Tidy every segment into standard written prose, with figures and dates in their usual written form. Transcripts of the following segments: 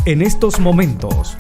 En estos momentos,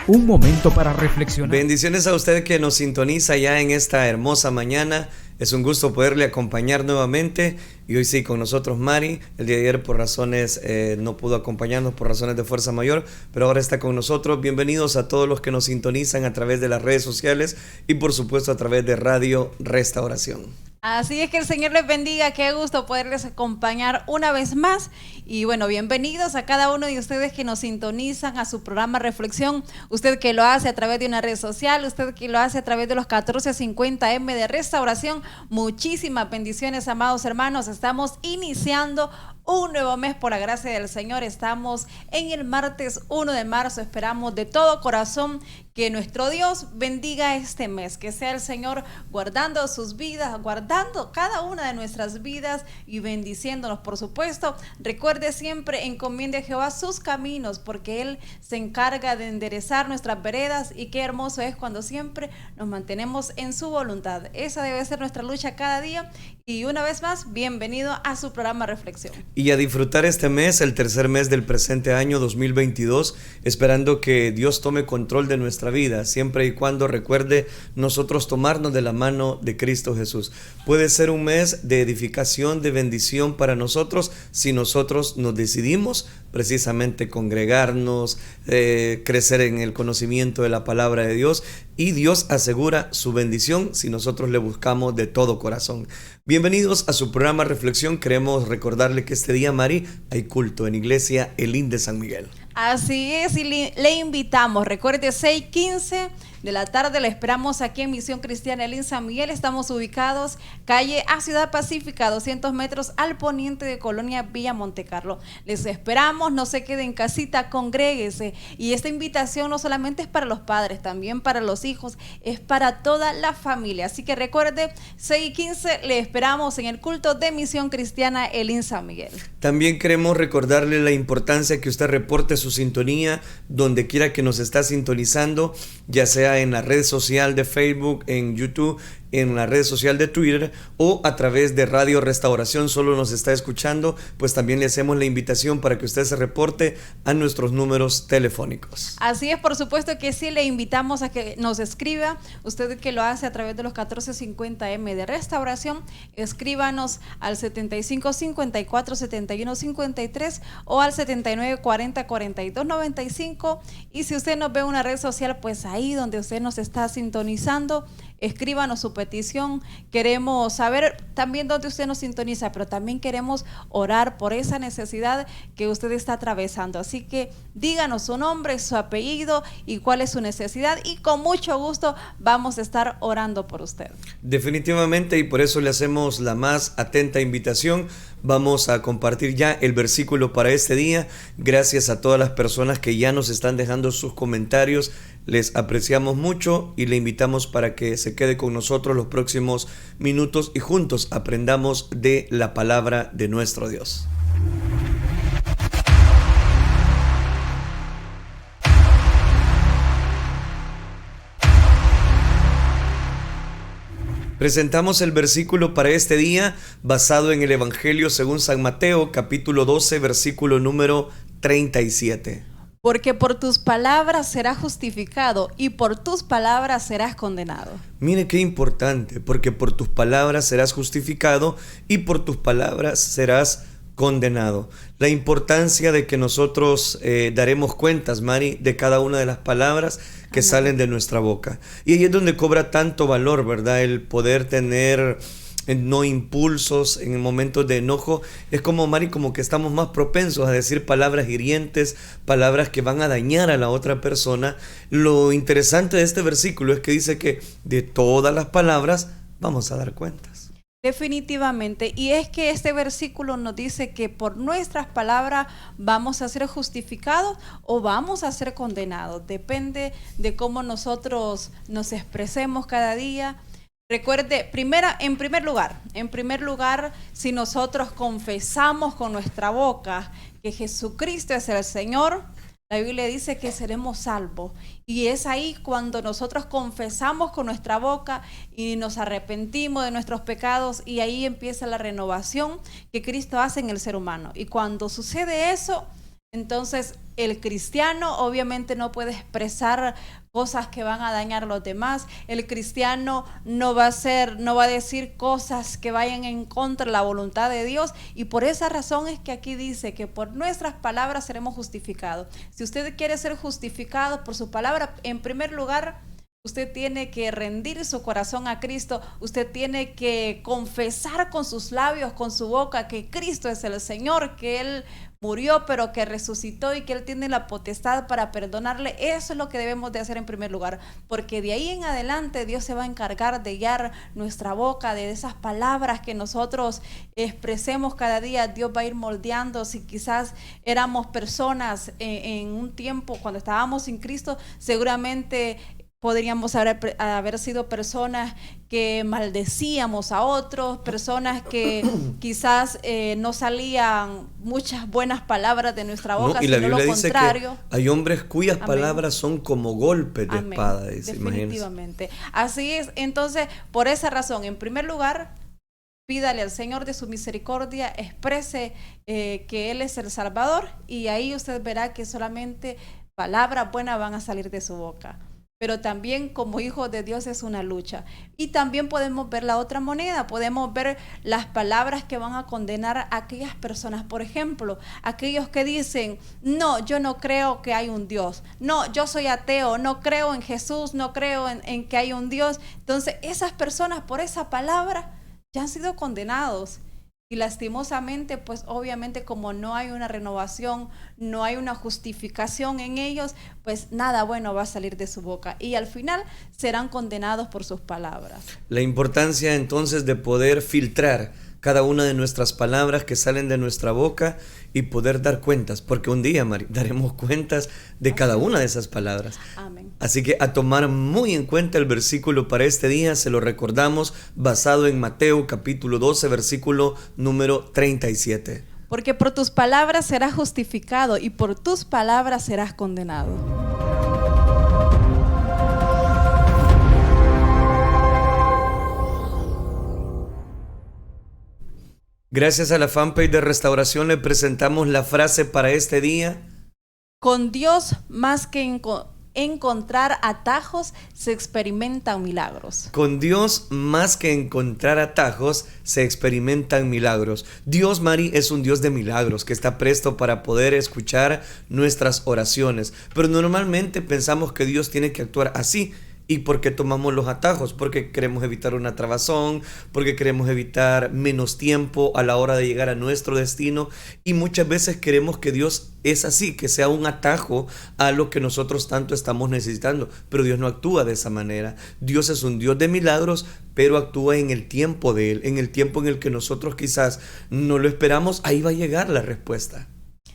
un momento para reflexionar. Bendiciones a usted que nos sintoniza ya en esta hermosa mañana. Es un gusto poderle acompañar nuevamente. Y hoy sí, con nosotros Mari. El día de ayer por razones, no pudo acompañarnos por razones de fuerza mayor, pero ahora está con nosotros. Bienvenidos a todos los que nos sintonizan a través de las redes sociales y por supuesto a través de Radio Restauración. Así es, que el Señor les bendiga, qué gusto poderles acompañar una vez más. Y bueno, bienvenidos a cada uno de ustedes que nos sintonizan a su programa Reflexión. Usted que lo hace a través de una red social, usted que lo hace a través de los 1450M de Restauración. Muchísimas bendiciones, amados hermanos. Estamos iniciando un nuevo mes por la gracia del Señor. Estamos en el martes 1 de marzo. Esperamos de todo corazón que nuestro Dios bendiga este mes, que sea el Señor guardando sus vidas, guardando cada una de nuestras vidas y bendiciéndonos, por supuesto. Recuerde siempre, encomiende a Jehová sus caminos, porque Él se encarga de enderezar nuestras veredas, y qué hermoso es cuando siempre nos mantenemos en su voluntad. Esa debe ser nuestra lucha cada día. Y una vez más, bienvenido a su programa Reflexión. Y a disfrutar este mes, el tercer mes del presente año 2022, esperando que Dios tome control de nuestra vida, siempre y cuando recuerde nosotros tomarnos de la mano de Cristo Jesús. Puede ser un mes de edificación, de bendición para nosotros, si nosotros nos decidimos precisamente congregarnos, crecer en el conocimiento de la palabra de Dios, y Dios asegura su bendición si nosotros le buscamos de todo corazón. Bienvenidos a su programa Reflexión. Queremos recordarle que este día, Mari, hay culto en Iglesia Elín de San Miguel. Así es, y le invitamos, recuerde, 6:15 de la tarde, le esperamos aquí en Misión Cristiana Elín San Miguel. Estamos ubicados calle A Ciudad Pacífica, 200 metros al poniente de Colonia Villa Montecarlo. Les esperamos, no se quede en casita, congréguese. Y esta invitación no solamente es para los padres, también para los hijos, es para toda la familia. Así que recuerde, 6:15, le esperamos en el culto de Misión Cristiana Elín San Miguel. También queremos recordarle la importancia que usted reporte su sintonía donde quiera que nos está sintonizando, ya sea en la red social de Facebook, en YouTube, en la red social de Twitter o a través de Radio Restauración. Solo nos está escuchando, pues también le hacemos la invitación para que usted se reporte a nuestros números telefónicos. Así es, por supuesto que sí, le invitamos a que nos escriba. Usted que lo hace a través de los 1450M de Restauración, escríbanos al 75 54 71 53 o al 79 40 42 95. Y si usted nos ve en una red social, pues ahí donde usted nos está sintonizando, escríbanos su petición. Queremos saber también dónde usted nos sintoniza, pero también queremos orar por esa necesidad que usted está atravesando. Así que díganos su nombre, su apellido y cuál es su necesidad, y con mucho gusto vamos a estar orando por usted. Definitivamente, y por eso le hacemos la más atenta invitación. Vamos a compartir ya el versículo para este día. Gracias a todas las personas que ya nos están dejando sus comentarios. Les apreciamos mucho y le invitamos para que se quede con nosotros los próximos minutos y juntos aprendamos de la palabra de nuestro Dios. Presentamos el versículo para este día basado en el Evangelio según San Mateo, capítulo 12, versículo número 37. Porque por tus palabras serás justificado y por tus palabras serás condenado. Mire qué importante, porque por tus palabras serás justificado y por tus palabras serás condenado. La importancia de que nosotros daremos cuentas, Mari, de cada una de las palabras que Amén. Salen de nuestra boca. Y ahí es donde cobra tanto valor, ¿verdad? El poder tener no impulsos en momentos de enojo. Es como, Mari, como que estamos más propensos a decir palabras hirientes, palabras que van a dañar a la otra persona. Lo interesante de este versículo es que dice que de todas las palabras vamos a dar cuentas. Definitivamente, y es que este versículo nos dice que por nuestras palabras vamos a ser justificados o vamos a ser condenados. Depende de cómo nosotros nos expresemos cada día. Recuerde, en primer lugar, si nosotros confesamos con nuestra boca que Jesucristo es el Señor, la Biblia dice que seremos salvos. Y es ahí cuando nosotros confesamos con nuestra boca y nos arrepentimos de nuestros pecados, y ahí empieza la renovación que Cristo hace en el ser humano. Y cuando sucede eso, Entonces, el cristiano obviamente no puede expresar cosas que van a dañar a los demás. El cristiano no va a decir cosas que vayan en contra de la voluntad de Dios. Y por esa razón es que aquí dice que por nuestras palabras seremos justificados. Si usted quiere ser justificado por su palabra, en primer lugar, usted tiene que rendir su corazón a Cristo. Usted tiene que confesar con sus labios, con su boca, que Cristo es el Señor, que Él murió, pero que resucitó y que Él tiene la potestad para perdonarle. Eso es lo que debemos de hacer en primer lugar, porque de ahí en adelante Dios se va a encargar de guiar nuestra boca, de esas palabras que nosotros expresemos cada día. Dios va a ir moldeando. Si quizás éramos personas en un tiempo cuando estábamos sin Cristo, seguramente podríamos haber sido personas que maldecíamos a otros, personas que quizás no salían muchas buenas palabras de nuestra boca, no, y la sino Biblia lo dice contrario. que hay hombres cuyas Amén. palabras son como golpes de Amén. espada. Dice, Definitivamente. Así es. Entonces, por esa razón, en primer lugar, pídale al Señor de su misericordia, exprese que Él es el Salvador, y ahí usted verá que solamente palabras buenas van a salir de su boca. Pero también como hijos de Dios es una lucha. Y también podemos ver la otra moneda, podemos ver las palabras que van a condenar a aquellas personas. Por ejemplo, aquellos que dicen, no, yo no creo que hay un Dios. No, yo soy ateo, no creo en Jesús, no creo en que hay un Dios. Entonces, esas personas por esa palabra ya han sido condenados. Y lastimosamente, pues obviamente como no hay una renovación, no hay una justificación en ellos, pues nada bueno va a salir de su boca. Y al final serán condenados por sus palabras. La importancia entonces de poder filtrar cada una de nuestras palabras que salen de nuestra boca y poder dar cuentas, porque un día, Mari, daremos cuentas de cada una de esas palabras. Amén. Así que a tomar muy en cuenta el versículo para este día, se lo recordamos, basado en Mateo capítulo 12, versículo número 37. Porque por tus palabras serás justificado y por tus palabras serás condenado. Gracias a la fanpage de Restauración le presentamos la frase para este día. Con Dios, más que encontrar atajos, se experimentan milagros. Con Dios, más que encontrar atajos, se experimentan milagros. Dios, Mari, es un Dios de milagros que está presto para poder escuchar nuestras oraciones. Pero normalmente pensamos que Dios tiene que actuar así. ¿Y por qué tomamos los atajos? Porque queremos evitar una trabazón, porque queremos evitar menos tiempo a la hora de llegar a nuestro destino, y muchas veces queremos que Dios es así, que sea un atajo a lo que nosotros tanto estamos necesitando, pero Dios no actúa de esa manera. Dios es un Dios de milagros, pero actúa en el tiempo de Él, en el tiempo en el que nosotros quizás no lo esperamos. Ahí va a llegar la respuesta.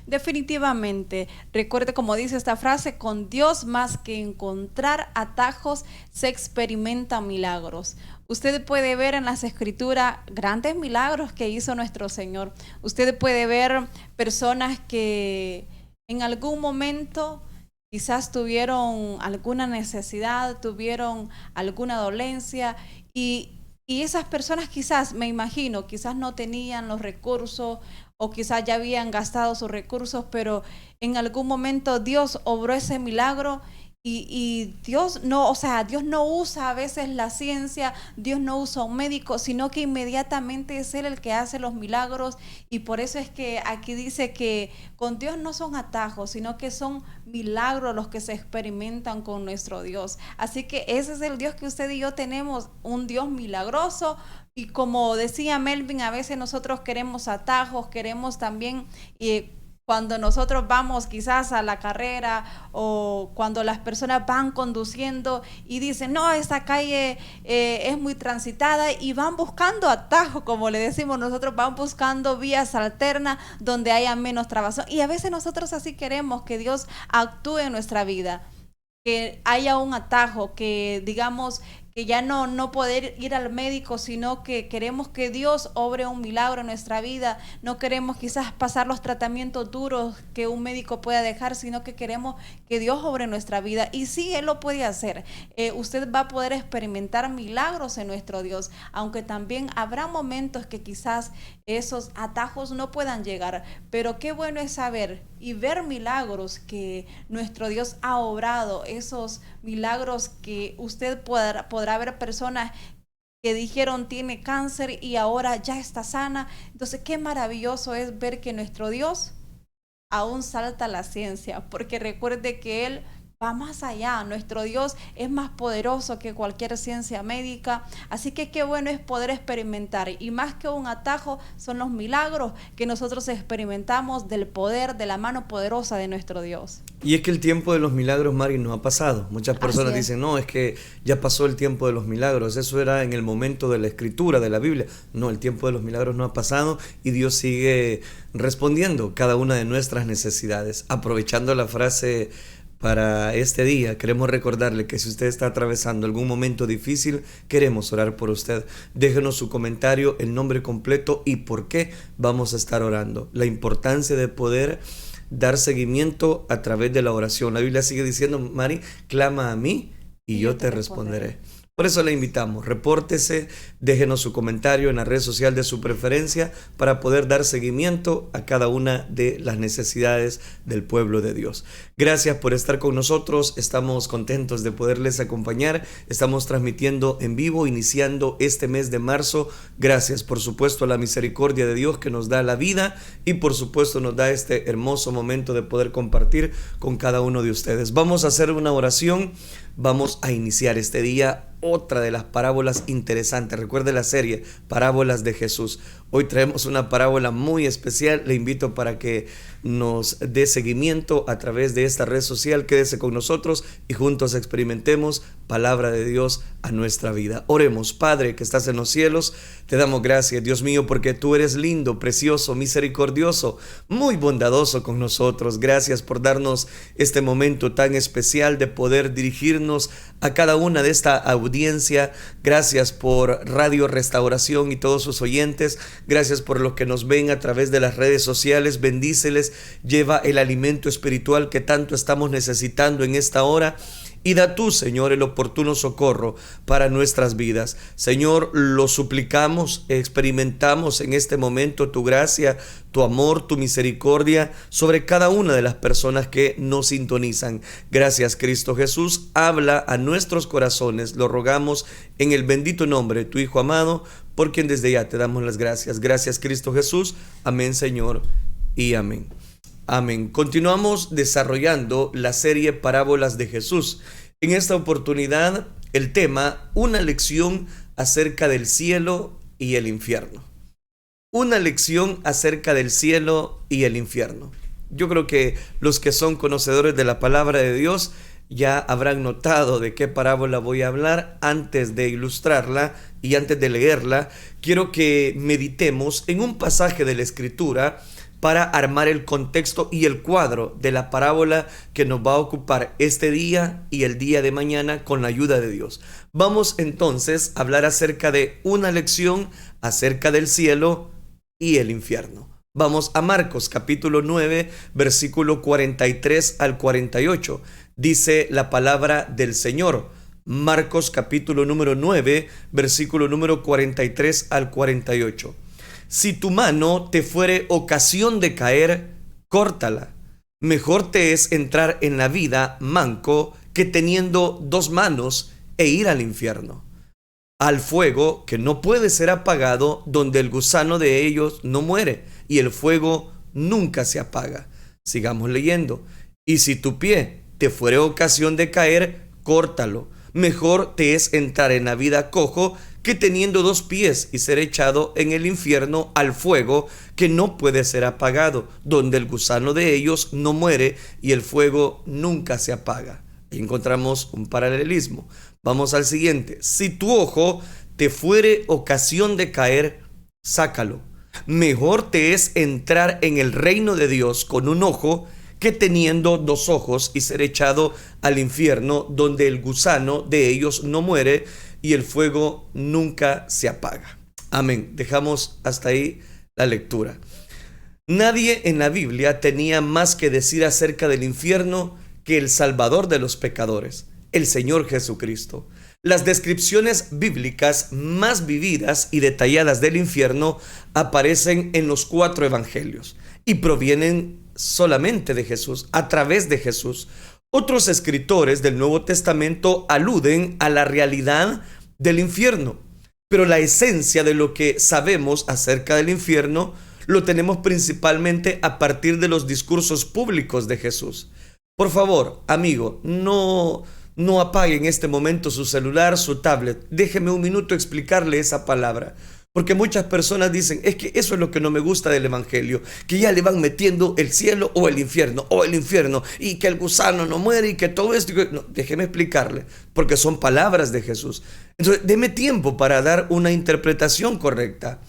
Definitivamente, recuerde como dice esta frase, con Dios más que encontrar atajos se experimentan milagros. Usted puede ver en las escrituras grandes milagros que hizo nuestro Señor. Usted puede ver personas que en algún momento quizás tuvieron alguna necesidad, tuvieron alguna dolencia y esas personas quizás, me imagino, quizás no tenían los recursos o quizás ya habían gastado sus recursos, pero en algún momento Dios obró ese milagro y Dios no, Dios no usa a veces la ciencia, Dios no usa un médico, sino que inmediatamente es Él el que hace los milagros. Y por eso es que aquí dice que con Dios no son atajos, sino que son milagros los que se experimentan con nuestro Dios. Así que ese es el Dios que usted y yo tenemos, un Dios milagroso. Y como decía Melvin, a veces nosotros queremos atajos, queremos también cuando nosotros vamos quizás a la carrera o cuando las personas van conduciendo y dicen, no, esta calle es muy transitada, y van buscando atajos, como le decimos nosotros, van buscando vías alternas donde haya menos trabazón. Y a veces nosotros así queremos que Dios actúe en nuestra vida, que haya un atajo, que digamos que ya no poder ir al médico, sino que queremos que Dios obre un milagro en nuestra vida. No queremos quizás pasar los tratamientos duros que un médico pueda dejar, sino que queremos que Dios obre en nuestra vida. Y sí, Él lo puede hacer. Usted va a poder experimentar milagros en nuestro Dios, aunque también habrá momentos que quizás esos atajos no puedan llegar. Pero qué bueno es saber y ver milagros que nuestro Dios ha obrado, esos milagros que usted podrá ver personas que dijeron tiene cáncer y ahora ya está sana. Entonces qué maravilloso es ver que nuestro Dios aún salta la ciencia, porque recuerde que Él va más allá. Nuestro Dios es más poderoso que cualquier ciencia médica. Así que qué bueno es poder experimentar. Y más que un atajo, son los milagros que nosotros experimentamos del poder, de la mano poderosa de nuestro Dios. Y es que el tiempo de los milagros, Mari, no ha pasado. Muchas personas dicen, no, es que ya pasó el tiempo de los milagros. Eso era en el momento de la escritura, de la Biblia. No, el tiempo de los milagros no ha pasado y Dios sigue respondiendo cada una de nuestras necesidades. Aprovechando la frase para este día, queremos recordarle que si usted está atravesando algún momento difícil, queremos orar por usted. Déjenos su comentario, el nombre completo y por qué vamos a estar orando. La importancia de poder dar seguimiento a través de la oración. La Biblia sigue diciendo, Mari, clama a mí y yo te responderé. Por eso le invitamos, repórtese, déjenos su comentario en la red social de su preferencia para poder dar seguimiento a cada una de las necesidades del pueblo de Dios. Gracias por estar con nosotros, estamos contentos de poderles acompañar, estamos transmitiendo en vivo, iniciando este mes de marzo. Gracias por supuesto a la misericordia de Dios que nos da la vida y por supuesto nos da este hermoso momento de poder compartir con cada uno de ustedes. Vamos a hacer una oración. Vamos a iniciar este día otra de las parábolas interesantes. Recuerde la serie Parábolas de Jesús. Hoy traemos una parábola muy especial. Le invito para que nos dé seguimiento a través de esta red social. Quédese con nosotros y juntos experimentemos palabra de Dios a nuestra vida. Oremos. Padre que estás en los cielos, te damos gracias, Dios mío, porque tú eres lindo, precioso, misericordioso, muy bondadoso con nosotros. Gracias por darnos este momento tan especial de poder dirigirnos a cada una de esta audiencia. Gracias por Radio Restauración y todos sus oyentes. Gracias por los que nos ven a través de las redes sociales. Bendíceles, lleva el alimento espiritual que tanto estamos necesitando en esta hora. Y da tú, Señor, el oportuno socorro para nuestras vidas. Señor, lo suplicamos, experimentamos en este momento tu gracia, tu amor, tu misericordia sobre cada una de las personas que nos sintonizan. Gracias, Cristo Jesús. Habla a nuestros corazones. Lo rogamos en el bendito nombre de tu Hijo amado, por quien desde ya te damos las gracias. Gracias, Cristo Jesús. Amén, Señor, y amén. Amén. Continuamos desarrollando la serie Parábolas de Jesús. En esta oportunidad, el tema, una lección acerca del cielo y el infierno. Una lección acerca del cielo y el infierno. Yo creo que los que son conocedores de la palabra de Dios ya habrán notado de qué parábola voy a hablar. Antes de ilustrarla y antes de leerla, quiero que meditemos en un pasaje de la Escritura para armar el contexto y el cuadro de la parábola que nos va a ocupar este día y el día de mañana con la ayuda de Dios. Vamos entonces a hablar acerca de una lección acerca del cielo y el infierno. Vamos a Marcos capítulo 9, versículo 43 al 48. Dice la palabra del Señor. Marcos capítulo número 9, versículo número 43 al 48. Si tu mano te fuere ocasión de caer, córtala. Mejor te es entrar en la vida manco que teniendo dos manos e ir al infierno, al fuego que no puede ser apagado, donde el gusano de ellos no muere y el fuego nunca se apaga. Sigamos leyendo. Y si tu pie te fuere ocasión de caer, córtalo. Mejor te es entrar en la vida cojo que teniendo dos pies y ser echado en el infierno, al fuego que no puede ser apagado, donde el gusano de ellos no muere y el fuego nunca se apaga. Ahí encontramos un paralelismo. Vamos al siguiente. Si tu ojo te fuere ocasión de caer, sácalo. Mejor te es entrar en el reino de Dios con un ojo que teniendo dos ojos y ser echado al infierno, donde el gusano de ellos no muere y el fuego nunca se apaga. Amén. Dejamos hasta ahí la lectura. Nadie en la Biblia tenía más que decir acerca del infierno que el Salvador de los pecadores, el Señor Jesucristo. Las descripciones bíblicas más vividas y detalladas del infierno aparecen en los 4 evangelios y provienen solamente de Jesús, a través de Jesús. Otros escritores del Nuevo Testamento aluden a la realidad del infierno, pero la esencia de lo que sabemos acerca del infierno lo tenemos principalmente a partir de los discursos públicos de Jesús. Por favor, amigo, no apague en este momento su celular, su tablet. Déjeme un minuto explicarle esa palabra. Porque muchas personas dicen, es que eso es lo que no me gusta del evangelio, que ya le van metiendo el cielo o el infierno, y que el gusano no muere y que todo esto. No, déjeme explicarle, porque son palabras de Jesús. Entonces, deme tiempo para dar una interpretación correcta.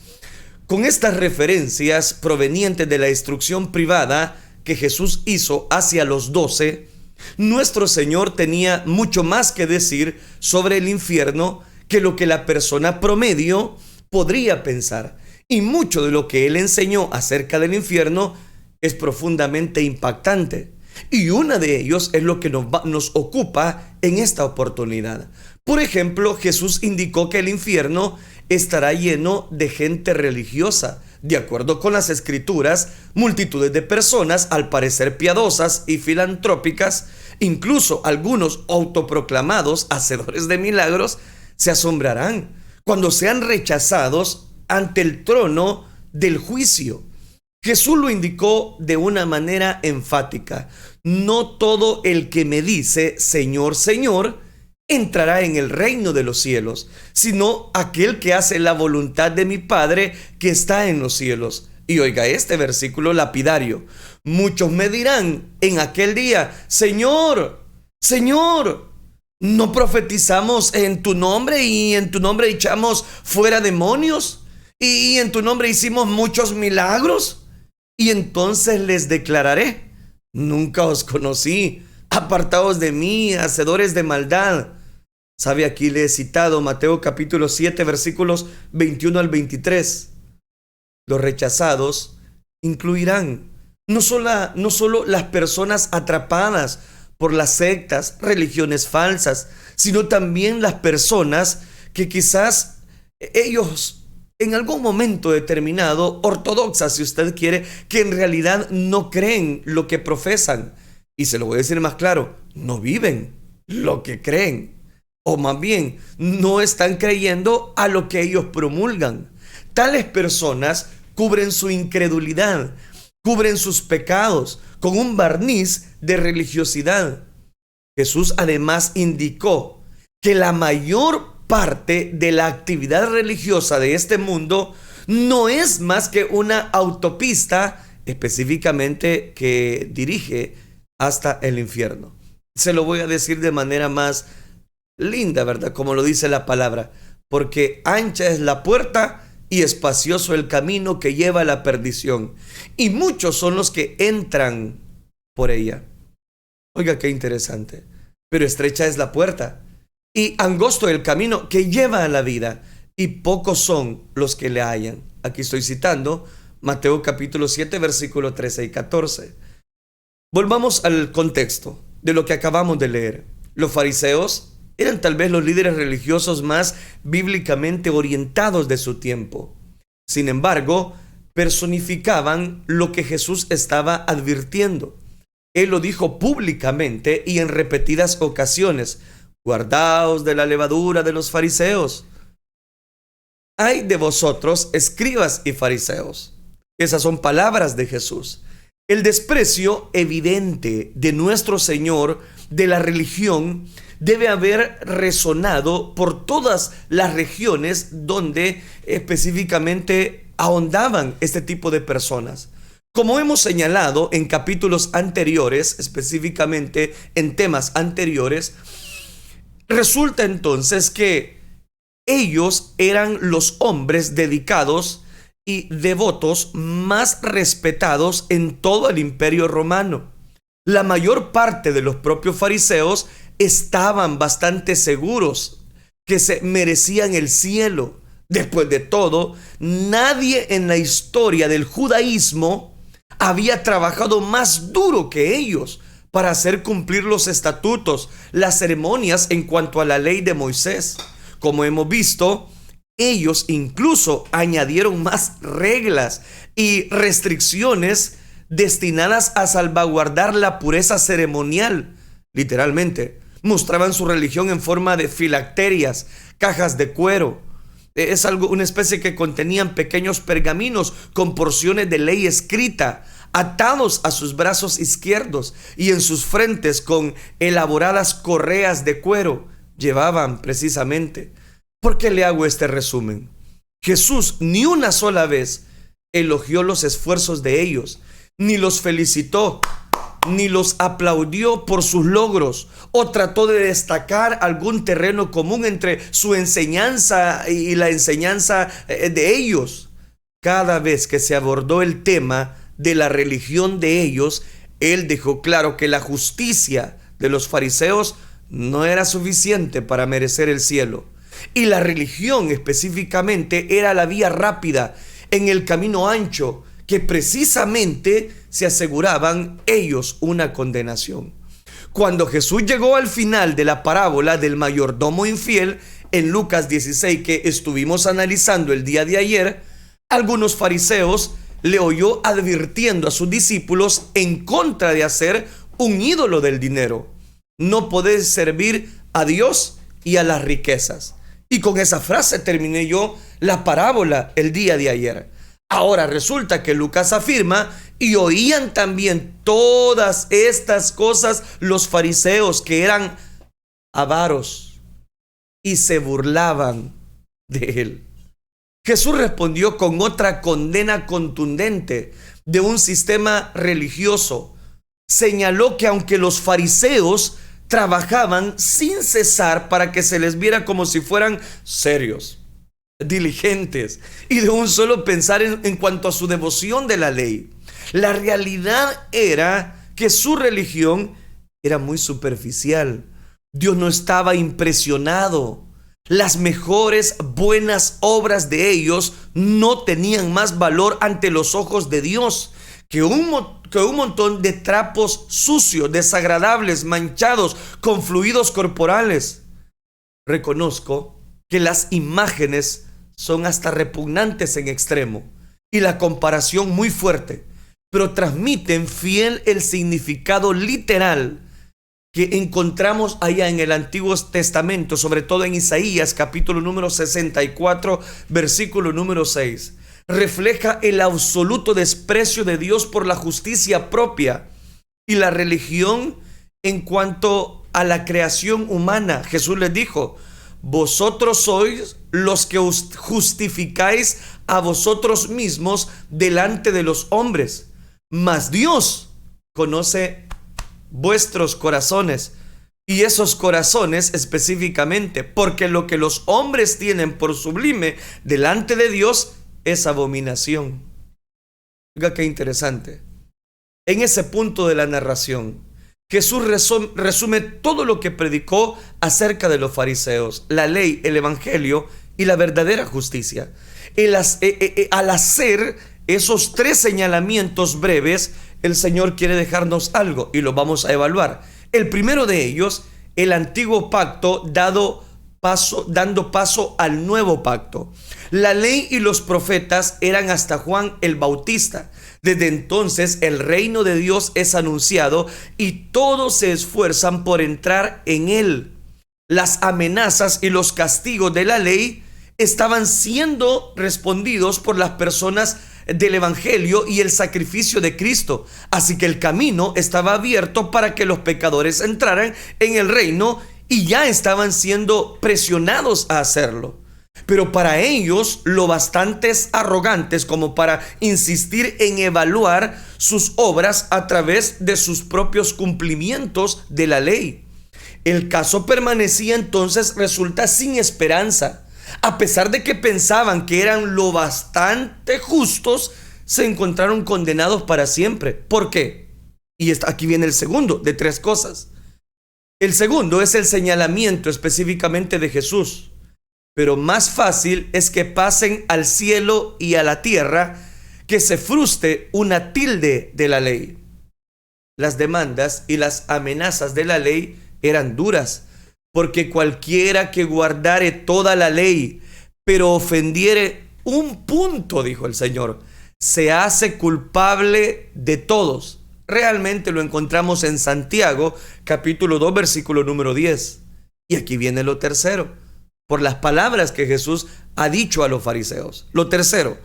Con estas referencias provenientes de la instrucción privada que Jesús hizo hacia los 12, nuestro Señor tenía mucho más que decir sobre el infierno que lo que la persona promedio podría pensar. Y mucho de lo que Él enseñó acerca del infierno es profundamente impactante. Y una de ellos es lo que nos ocupa en esta oportunidad. Por ejemplo, Jesús indicó que el infierno estará lleno de gente religiosa. De acuerdo con las Escrituras, multitudes de personas, al parecer piadosas y filantrópicas, incluso algunos autoproclamados hacedores de milagros, se asombrarán cuando sean rechazados ante el trono del juicio. Jesús lo indicó de una manera enfática: no todo el que me dice Señor, Señor, entrará en el reino de los cielos, sino aquel que hace la voluntad de mi Padre que está en los cielos. Y oiga este versículo lapidario: muchos me dirán en aquel día, Señor, Señor, ¿no profetizamos en tu nombre y en tu nombre echamos fuera demonios y en tu nombre hicimos muchos milagros? Y entonces les declararé: nunca os conocí, apartaos de mí, hacedores de maldad. ¿Sabe? Aquí le he citado Mateo capítulo 7 versículos 21 al 23. Los rechazados incluirán no solo las personas atrapadas por las sectas, religiones falsas, sino también las personas que quizás ellos en algún momento determinado, ortodoxas si usted quiere, que en realidad no creen lo que profesan. Y se lo voy a decir más claro: no viven lo que creen. O más bien, no están creyendo a lo que ellos promulgan. Tales personas cubren su incredulidad, cubren sus pecados con un barniz de religiosidad. Jesús además indicó que la mayor parte de la actividad religiosa de este mundo no es más que una autopista específicamente que dirige hasta el infierno. Se lo voy a decir de manera más linda, ¿verdad? Como lo dice la palabra: porque ancha es la puerta y espacioso el camino que lleva a la perdición, y muchos son los que entran por ella. Oiga, qué interesante. Pero estrecha es la puerta y angosto el camino que lleva a la vida, y pocos son los que le hallan. Aquí estoy citando Mateo capítulo 7 versículo 13 y 14. Volvamos al contexto de lo que acabamos de leer. Los fariseos eran tal vez los líderes religiosos más bíblicamente orientados de su tiempo. Sin embargo, personificaban lo que Jesús estaba advirtiendo. Él lo dijo públicamente y en repetidas ocasiones: guardaos de la levadura de los fariseos. Ay de vosotros, escribas y fariseos. Esas son palabras de Jesús. El desprecio evidente de nuestro Señor de la religión debe haber resonado por todas las regiones donde específicamente ahondaban este tipo de personas. Como hemos señalado en capítulos anteriores, específicamente en temas anteriores, resulta entonces que ellos eran los hombres dedicados y devotos más respetados en todo el Imperio Romano. La mayor parte de los propios fariseos estaban bastante seguros que se merecían el cielo. Después de todo, nadie en la historia del judaísmo había trabajado más duro que ellos para hacer cumplir los estatutos, las ceremonias en cuanto a la ley de Moisés. Como hemos visto, ellos incluso añadieron más reglas y restricciones destinadas a salvaguardar la pureza ceremonial. Literalmente, mostraban su religión en forma de filacterias, cajas de cuero. Es una especie que contenían pequeños pergaminos con porciones de ley escrita, atados a sus brazos izquierdos, y en sus frentes con elaboradas correas de cuero llevaban precisamente. ¿Por qué le hago este resumen? Jesús ni una sola vez elogió los esfuerzos de ellos, ni los felicitó, ni los aplaudió por sus logros, o trató de destacar algún terreno común entre su enseñanza y la enseñanza de ellos. Cada vez que se abordó el tema de la religión de ellos, él dejó claro que la justicia de los fariseos no era suficiente para merecer el cielo, y la religión específicamente era la vía rápida en el camino ancho, que precisamente se aseguraban ellos una condenación. Cuando Jesús llegó al final de la parábola del mayordomo infiel en Lucas 16, que estuvimos analizando el día de ayer, algunos fariseos le oyó advirtiendo a sus discípulos en contra de hacer un ídolo del dinero. No podés servir a Dios y a las riquezas. Y con esa frase terminé yo la parábola el día de ayer. Ahora resulta que Lucas afirma: y oían también todas estas cosas los fariseos, que eran avaros, y se burlaban de él. Jesús respondió con otra condena contundente de un sistema religioso. Señaló que aunque los fariseos trabajaban sin cesar para que se les viera como si fueran serios, diligentes y de un solo pensar en cuanto a su devoción de la ley, la realidad era que su religión era muy superficial. Dios no estaba impresionado. Las mejores buenas obras de ellos no tenían más valor ante los ojos de Dios que un montón de trapos sucios, desagradables, manchados, con fluidos corporales. Reconozco que las imágenes son hasta repugnantes en extremo y la comparación muy fuerte, pero transmiten fiel el significado literal que encontramos allá en el Antiguo Testamento, sobre todo en Isaías capítulo número 64, versículo número 6. Refleja el absoluto desprecio de Dios por la justicia propia y la religión en cuanto a la creación humana. Jesús les dijo: vosotros sois los que os justificáis a vosotros mismos delante de los hombres, mas Dios conoce vuestros corazones, y esos corazones específicamente, porque lo que los hombres tienen por sublime delante de Dios es abominación. Oiga, qué interesante. En ese punto de la narración, Jesús resume todo lo que predicó acerca de los fariseos, la ley, el evangelio y la verdadera justicia. Al hacer esos tres señalamientos breves, el Señor quiere dejarnos algo y lo vamos a evaluar. El primero de ellos, el antiguo pacto dando paso al nuevo pacto. La ley y los profetas eran hasta Juan el Bautista. Desde entonces el reino de Dios es anunciado y todos se esfuerzan por entrar en él. Las amenazas y los castigos de la ley estaban siendo respondidos por las personas del evangelio y el sacrificio de Cristo. Así que el camino estaba abierto para que los pecadores entraran en el reino, y ya estaban siendo presionados a hacerlo. Pero para ellos, lo bastante arrogantes como para insistir en evaluar sus obras a través de sus propios cumplimientos de la ley. El caso permanecía entonces, resulta sin esperanza. A pesar de que pensaban que eran lo bastante justos, se encontraron condenados para siempre. ¿Por qué? Y aquí viene el segundo de tres cosas. El segundo es el señalamiento específicamente de Jesús. pero más fácil es que pasen al cielo y a la tierra que se frustre una tilde de la ley. Las demandas y las amenazas de la ley eran duras, porque cualquiera que guardare toda la ley, pero ofendiere un punto, dijo el Señor, se hace culpable de todos. Realmente lo encontramos en Santiago, capítulo 2, versículo número 10. Y aquí viene lo tercero, por las palabras que Jesús ha dicho a los fariseos. Lo tercero,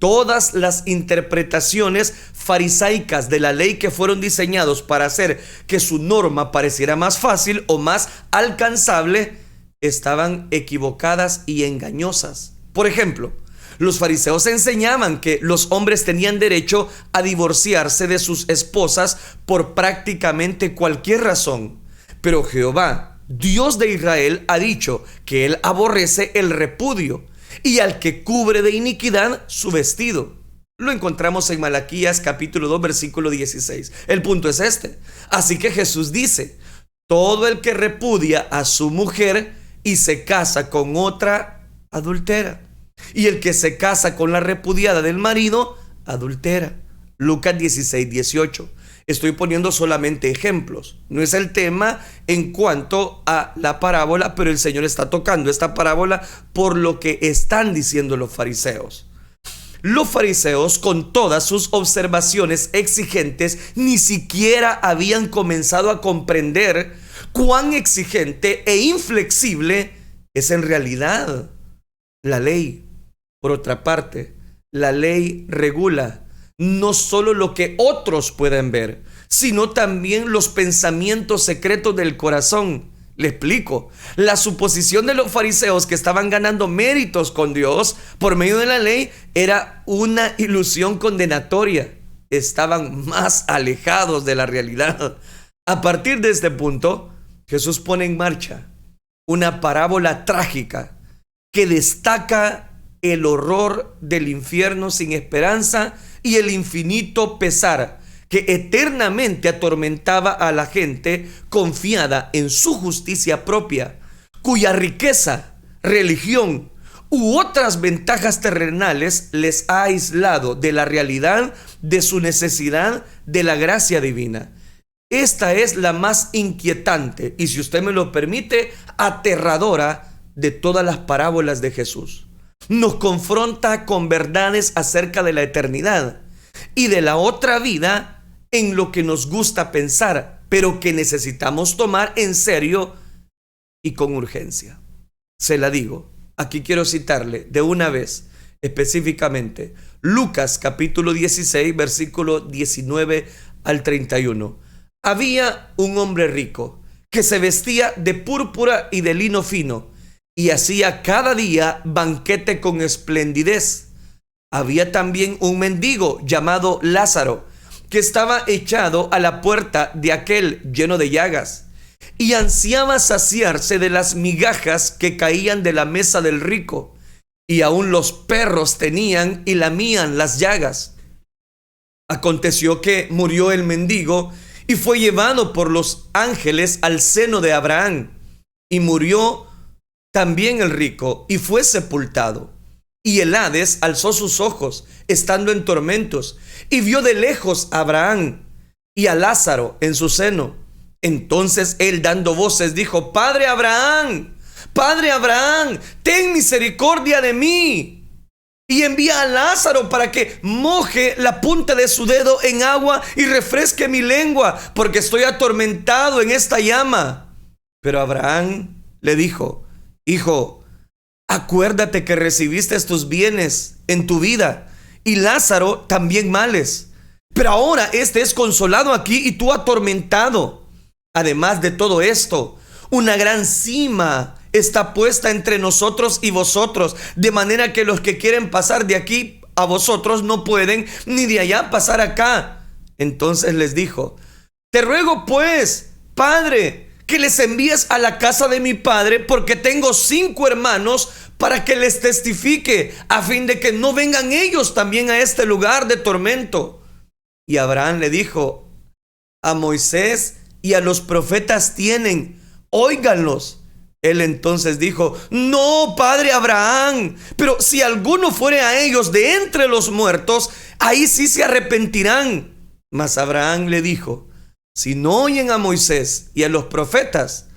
todas las interpretaciones farisaicas de la ley que fueron diseñados para hacer que su norma pareciera más fácil o más alcanzable, estaban equivocadas y engañosas. Por ejemplo, los fariseos enseñaban que los hombres tenían derecho a divorciarse de sus esposas por prácticamente cualquier razón. Pero Jehová, Dios de Israel, ha dicho que Él aborrece el repudio y al que cubre de iniquidad su vestido. Lo encontramos en Malaquías capítulo 2 versículo 16. El punto es este. Así que Jesús dice, todo el que repudia a su mujer y se casa con otra, adultera. Y el que se casa con la repudiada del marido, adultera. Lucas 16, 18. Estoy poniendo solamente ejemplos. No es el tema en cuanto a la parábola, pero el Señor está tocando esta parábola por lo que están diciendo los fariseos. Los fariseos, con todas sus observaciones exigentes, ni siquiera habían comenzado a comprender cuán exigente e inflexible es en realidad la ley. Por otra parte, la ley regula no solo lo que otros pueden ver, sino también los pensamientos secretos del corazón. Le explico. La suposición de los fariseos que estaban ganando méritos con Dios por medio de la ley era una ilusión condenatoria. Estaban más alejados de la realidad. A partir de este punto, Jesús pone en marcha una parábola trágica que destaca el horror del infierno sin esperanza y el infinito pesar que eternamente atormentaba a la gente confiada en su justicia propia, cuya riqueza, religión u otras ventajas terrenales les ha aislado de la realidad de su necesidad de la gracia divina. Esta es la más inquietante y, si usted me lo permite, aterradora de todas las parábolas de Jesús. Nos confronta con verdades acerca de la eternidad y de la otra vida en lo que nos gusta pensar, pero que necesitamos tomar en serio y con urgencia. Se la digo, aquí quiero citarle de una vez específicamente Lucas capítulo 16 versículo 19 al 31. Había un hombre rico que se vestía de púrpura y de lino fino y hacía cada día banquete con esplendidez. Había también un mendigo llamado Lázaro, que estaba echado a la puerta de aquel lleno de llagas, y ansiaba saciarse de las migajas que caían de la mesa del rico, y aún los perros tenían y lamían las llagas. Aconteció que murió el mendigo y fue llevado por los ángeles al seno de Abraham, y murió también el rico y fue sepultado. Y el Hades alzó sus ojos, estando en tormentos, y vio de lejos a Abraham y a Lázaro en su seno. Entonces él, dando voces, dijo: Padre Abraham, ten misericordia de mí, y envía a Lázaro para que moje la punta de su dedo en agua y refresque mi lengua, porque estoy atormentado en esta llama. Pero Abraham le dijo: Hijo, acuérdate que recibiste tus bienes en tu vida, y Lázaro también males. Pero ahora este es consolado aquí y tú atormentado. Además de todo esto, una gran cima está puesta entre nosotros y vosotros, de manera que los que quieren pasar de aquí a vosotros no pueden, ni de allá pasar acá. Entonces les dijo: Te ruego pues, Padre, que les envíes a la casa de mi padre, porque tengo 5 hermanos, para que les testifique, a fin de que no vengan ellos también a este lugar de tormento. Y Abraham le dijo: A Moisés y a los profetas tienen, óiganlos. Él entonces dijo: no, padre Abraham, pero si alguno fuere a ellos de entre los muertos, ahí sí se arrepentirán. Mas Abraham le dijo: si no oyen a Moisés y a los profetas,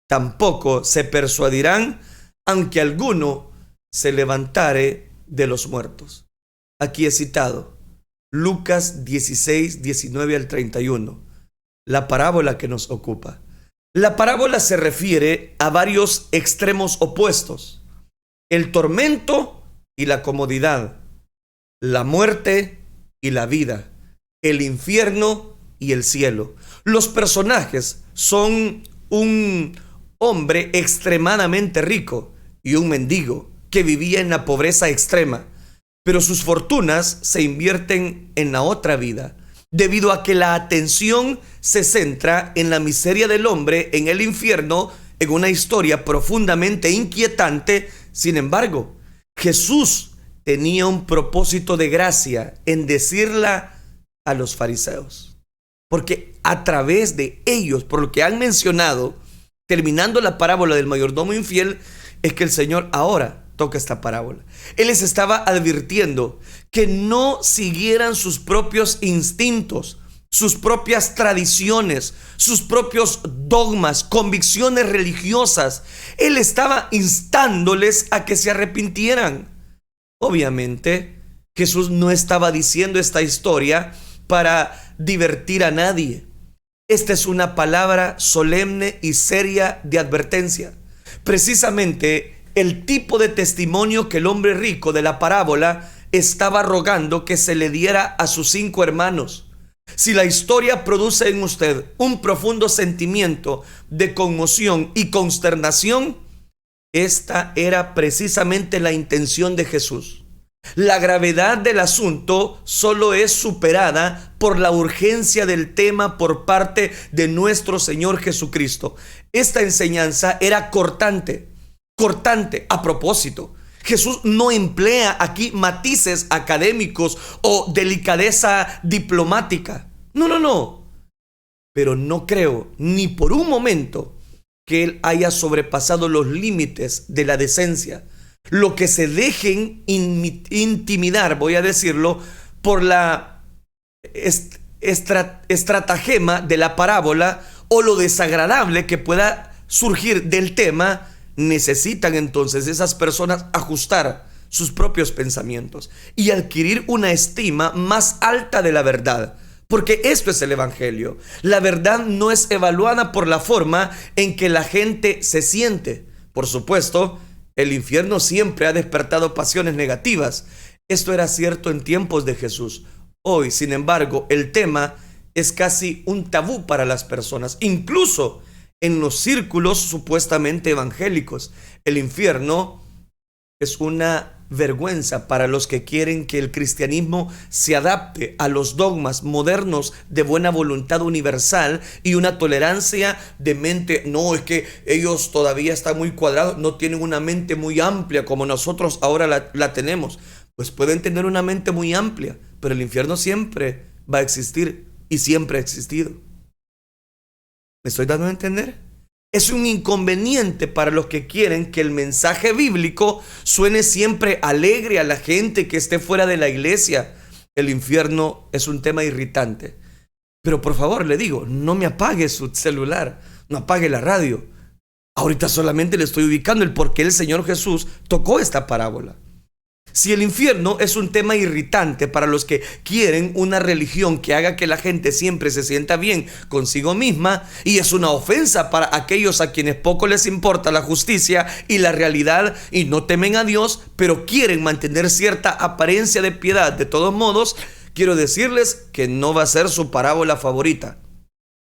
tampoco se persuadirán, aunque alguno se levantare de los muertos. Aquí he citado Lucas 16, 19 al 31, la parábola que nos ocupa. La parábola se refiere a varios extremos opuestos: el tormento y la comodidad, la muerte y la vida, el infierno y el cielo. Los personajes son un hombre extremadamente rico y un mendigo que vivía en la pobreza extrema, pero sus fortunas se invierten en la otra vida, debido a que la atención se centra en la miseria del hombre en el infierno, en una historia profundamente inquietante. Sin embargo, Jesús tenía un propósito de gracia en decirla a los fariseos, porque a través de ellos, por lo que han mencionado, terminando la parábola del mayordomo infiel, es que el Señor ahora toca esta parábola. Él les estaba advirtiendo que no siguieran sus propios instintos, sus propias tradiciones, sus propios dogmas, convicciones religiosas. Él estaba instándoles a que se arrepintieran. Obviamente, Jesús no estaba diciendo esta historia para divertir a nadie. Esta es una palabra solemne y seria de advertencia. Precisamente el tipo de testimonio que el hombre rico de la parábola estaba rogando que se le diera a sus 5 hermanos. Si la historia produce en usted un profundo sentimiento de conmoción y consternación, esta era precisamente la intención de Jesús. La gravedad del asunto solo es superada por la urgencia del tema por parte de nuestro Señor Jesucristo. Esta enseñanza era cortante. A propósito, Jesús no emplea aquí matices académicos o delicadeza diplomática. No. Pero no creo ni por un momento que Él haya sobrepasado los límites de la decencia. Lo que se dejen intimidar, voy a decirlo, por la estratagema de la parábola o lo desagradable que pueda surgir del tema, necesitan entonces esas personas ajustar sus propios pensamientos y adquirir una estima más alta de la verdad, porque esto es el evangelio. La verdad no es evaluada por la forma en que la gente se siente. Por supuesto, el infierno siempre ha despertado pasiones negativas. Esto era cierto en tiempos de Jesús. Hoy, sin embargo, el tema es casi un tabú para las personas, incluso en los círculos supuestamente evangélicos. El infierno es una vergüenza para los que quieren que el cristianismo se adapte a los dogmas modernos de buena voluntad universal y una tolerancia de mente. No, es que ellos todavía están muy cuadrados, no tienen una mente muy amplia como nosotros ahora la tenemos. Pues pueden tener una mente muy amplia, pero el infierno siempre va a existir y siempre ha existido. ¿Me estoy dando a entender? Es un inconveniente para los que quieren que el mensaje bíblico suene siempre alegre a la gente que esté fuera de la iglesia. El infierno es un tema irritante. Pero por favor, le digo, no me apague su celular, no apague la radio. Ahorita solamente le estoy ubicando el por qué el Señor Jesús tocó esta parábola. Si el infierno es un tema irritante para los que quieren una religión que haga que la gente siempre se sienta bien consigo misma, y es una ofensa para aquellos a quienes poco les importa la justicia y la realidad y no temen a Dios, pero quieren mantener cierta apariencia de piedad de todos modos, quiero decirles que no va a ser su parábola favorita.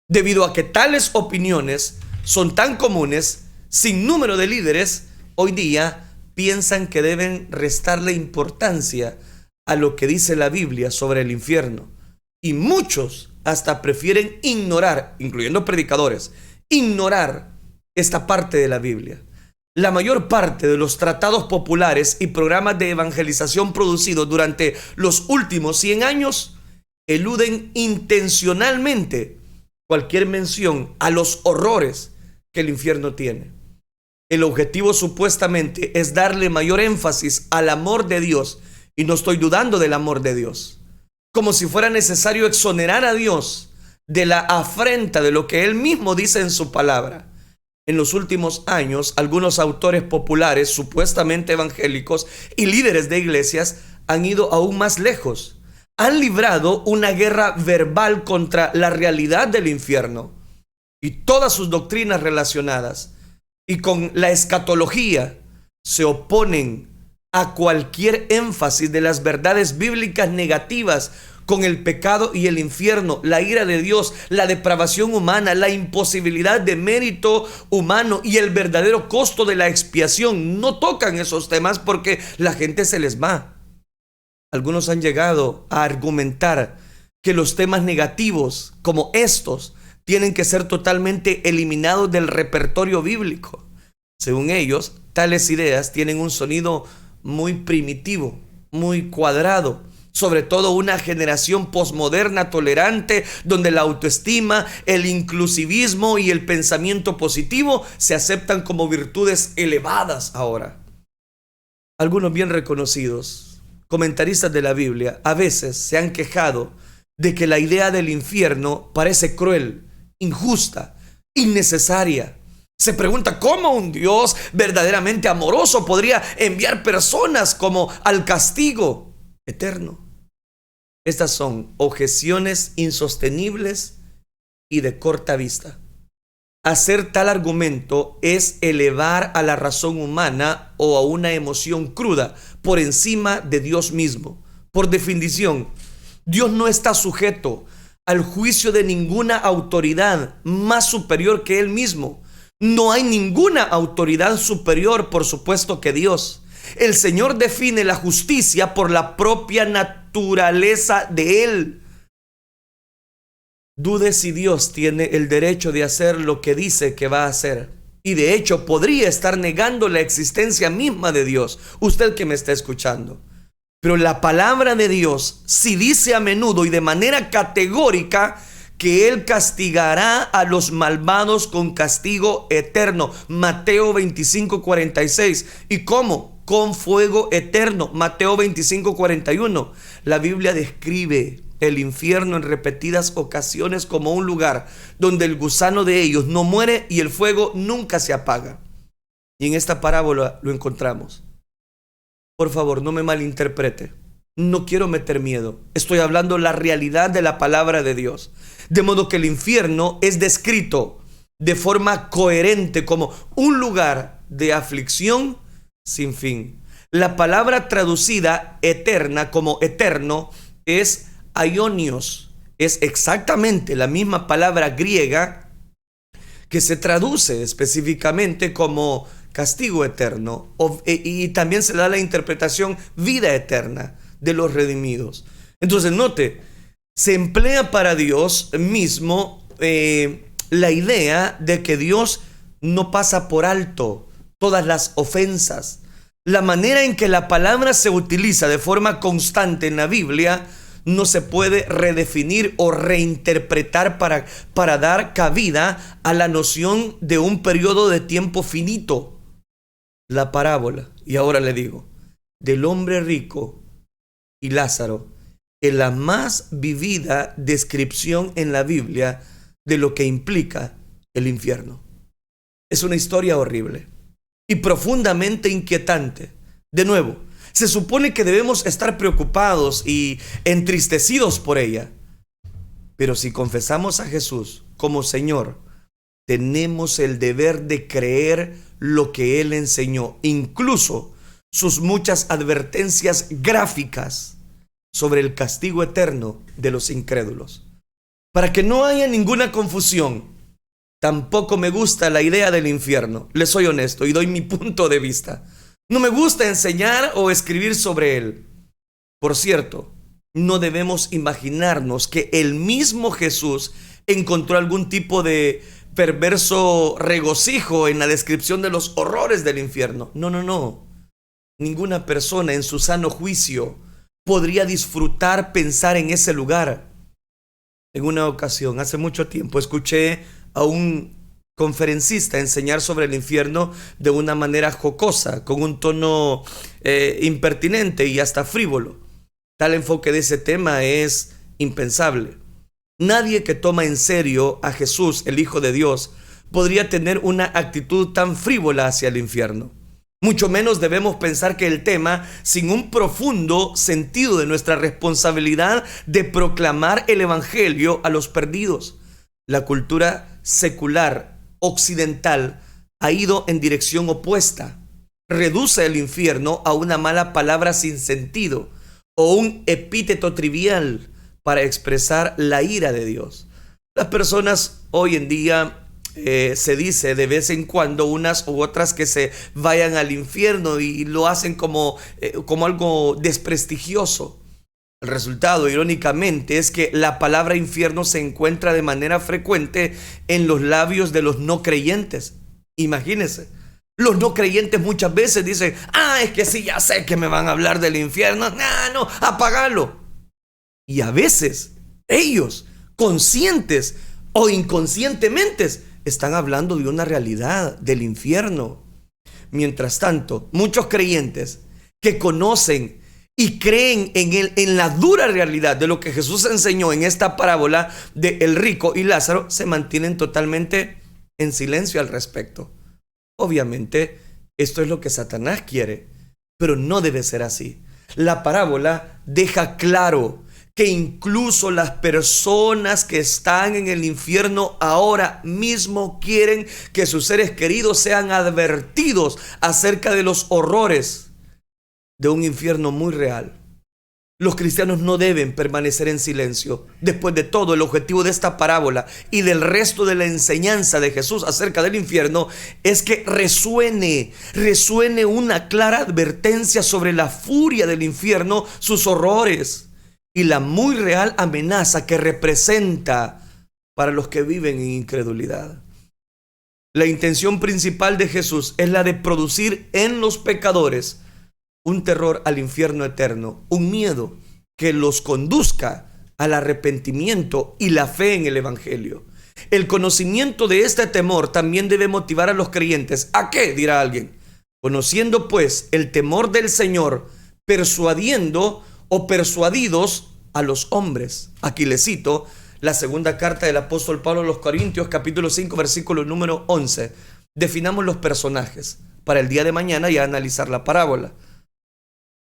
Debido a que tales opiniones son tan comunes, sin número de líderes hoy día piensan que deben restarle importancia a lo que dice la Biblia sobre el infierno. Y muchos hasta prefieren ignorar, incluyendo predicadores, ignorar esta parte de la Biblia. La mayor parte de los tratados populares y programas de evangelización producidos durante los últimos 100 años eluden intencionalmente cualquier mención a los horrores que el infierno tiene. El objetivo supuestamente es darle mayor énfasis al amor de Dios, y no estoy dudando del amor de Dios, como si fuera necesario exonerar a Dios de la afrenta de lo que Él mismo dice en su palabra. En los últimos años, algunos autores populares, supuestamente evangélicos y líderes de iglesias, han ido aún más lejos. Han librado una guerra verbal contra la realidad del infierno y todas sus doctrinas relacionadas, y con la escatología se oponen a cualquier énfasis de las verdades bíblicas negativas con el pecado y el infierno, la ira de Dios, la depravación humana, la imposibilidad de mérito humano y el verdadero costo de la expiación. No tocan esos temas porque la gente se les va. Algunos han llegado a argumentar que los temas negativos como estos tienen que ser totalmente eliminados del repertorio bíblico. Según ellos, tales ideas tienen un sonido muy primitivo, muy cuadrado, sobre todo una generación posmoderna tolerante, donde la autoestima, el inclusivismo y el pensamiento positivo se aceptan como virtudes elevadas ahora. Algunos bien reconocidos comentaristas de la Biblia a veces se han quejado de que la idea del infierno parece cruel, injusta, innecesaria. Se pregunta cómo un Dios verdaderamente amoroso podría enviar personas como al castigo eterno. Estas son objeciones insostenibles y de corta vista. Hacer tal argumento es elevar a la razón humana o a una emoción cruda por encima de Dios mismo. Por definición, Dios no está sujeto al juicio de ninguna autoridad más superior que Él mismo. No hay ninguna autoridad superior, por supuesto, que Dios. El Señor define la justicia por la propia naturaleza de Él. Dude si Dios tiene el derecho de hacer lo que dice que va a hacer. Y de hecho podría estar negando la existencia misma de Dios, usted que me está escuchando. Pero la palabra de Dios sí dice a menudo y de manera categórica que Él castigará a los malvados con castigo eterno. Mateo 25:46. ¿Y cómo? Con fuego eterno. Mateo 25:41. La Biblia describe el infierno en repetidas ocasiones como un lugar donde el gusano de ellos no muere y el fuego nunca se apaga. Y en esta parábola lo encontramos. Por favor, no me malinterprete. No quiero meter miedo. Estoy hablando la realidad de la palabra de Dios. De modo que el infierno es descrito de forma coherente como un lugar de aflicción sin fin. La palabra traducida eterna como eterno es aionios. Es exactamente la misma palabra griega que se traduce específicamente como castigo eterno, y también se da la interpretación vida eterna de los redimidos. Entonces note, se emplea para Dios mismo la idea de que Dios no pasa por alto todas las ofensas. La manera en que la palabra se utiliza de forma constante en la Biblia no se puede redefinir o reinterpretar para dar cabida a la noción de un periodo de tiempo finito. La parábola, y ahora le digo, del hombre rico y Lázaro es la más vivida descripción en la Biblia de lo que implica el infierno. Es una historia horrible y profundamente inquietante. De nuevo, se supone que debemos estar preocupados y entristecidos por ella. Pero si confesamos a Jesús como Señor, tenemos el deber de creer lo que Él enseñó, incluso sus muchas advertencias gráficas sobre el castigo eterno de los incrédulos. Para que no haya ninguna confusión, tampoco me gusta la idea del infierno. Les soy honesto y doy mi punto de vista. No me gusta enseñar o escribir sobre él. Por cierto, no debemos imaginarnos que el mismo Jesús encontró algún tipo de perverso regocijo en la descripción de los horrores del infierno. No. Ninguna persona en su sano juicio podría disfrutar pensar en ese lugar. En una ocasión, hace mucho tiempo, escuché a un conferencista enseñar sobre el infierno de una manera jocosa, con un tono impertinente y hasta frívolo. Tal enfoque de ese tema es impensable. Nadie que toma en serio a Jesús, el Hijo de Dios, podría tener una actitud tan frívola hacia el infierno. Mucho menos debemos pensar que el tema, sin un profundo sentido de nuestra responsabilidad de proclamar el evangelio a los perdidos. La cultura secular occidental ha ido en dirección opuesta. Reduce el infierno a una mala palabra sin sentido o un epíteto trivial para expresar la ira de Dios. Las personas hoy en día se dice de vez en cuando unas u otras que se vayan al infierno y lo hacen como algo desprestigioso. El resultado, irónicamente, es que la palabra infierno se encuentra de manera frecuente en los labios de los no creyentes. Imagínense, los no creyentes muchas veces dicen: es que sí, ya sé que me van a hablar del infierno. No, apágalo. Y a veces ellos, conscientes o inconscientemente, están hablando de una realidad del infierno. Mientras tanto, muchos creyentes que conocen y creen en la dura realidad de lo que Jesús enseñó en esta parábola de el rico y Lázaro, se mantienen totalmente en silencio al respecto. Obviamente, esto es lo que Satanás quiere, pero no debe ser así. La parábola deja claro que incluso las personas que están en el infierno ahora mismo quieren que sus seres queridos sean advertidos acerca de los horrores de un infierno muy real. Los cristianos no deben permanecer en silencio. Después de todo, el objetivo de esta parábola y del resto de la enseñanza de Jesús acerca del infierno es que resuene una clara advertencia sobre la furia del infierno, sus horrores y la muy real amenaza que representa para los que viven en incredulidad. La intención principal de Jesús es la de producir en los pecadores un terror al infierno eterno, un miedo que los conduzca al arrepentimiento y la fe en el evangelio. El conocimiento de este temor también debe motivar a los creyentes. ¿A qué?, dirá alguien. Conociendo pues el temor del Señor, persuadiendo o persuadidos a los hombres. Aquí les cito la segunda carta del apóstol Pablo a los Corintios, capítulo 5, versículo número 11. Definamos los personajes para el día de mañana y analizar la parábola.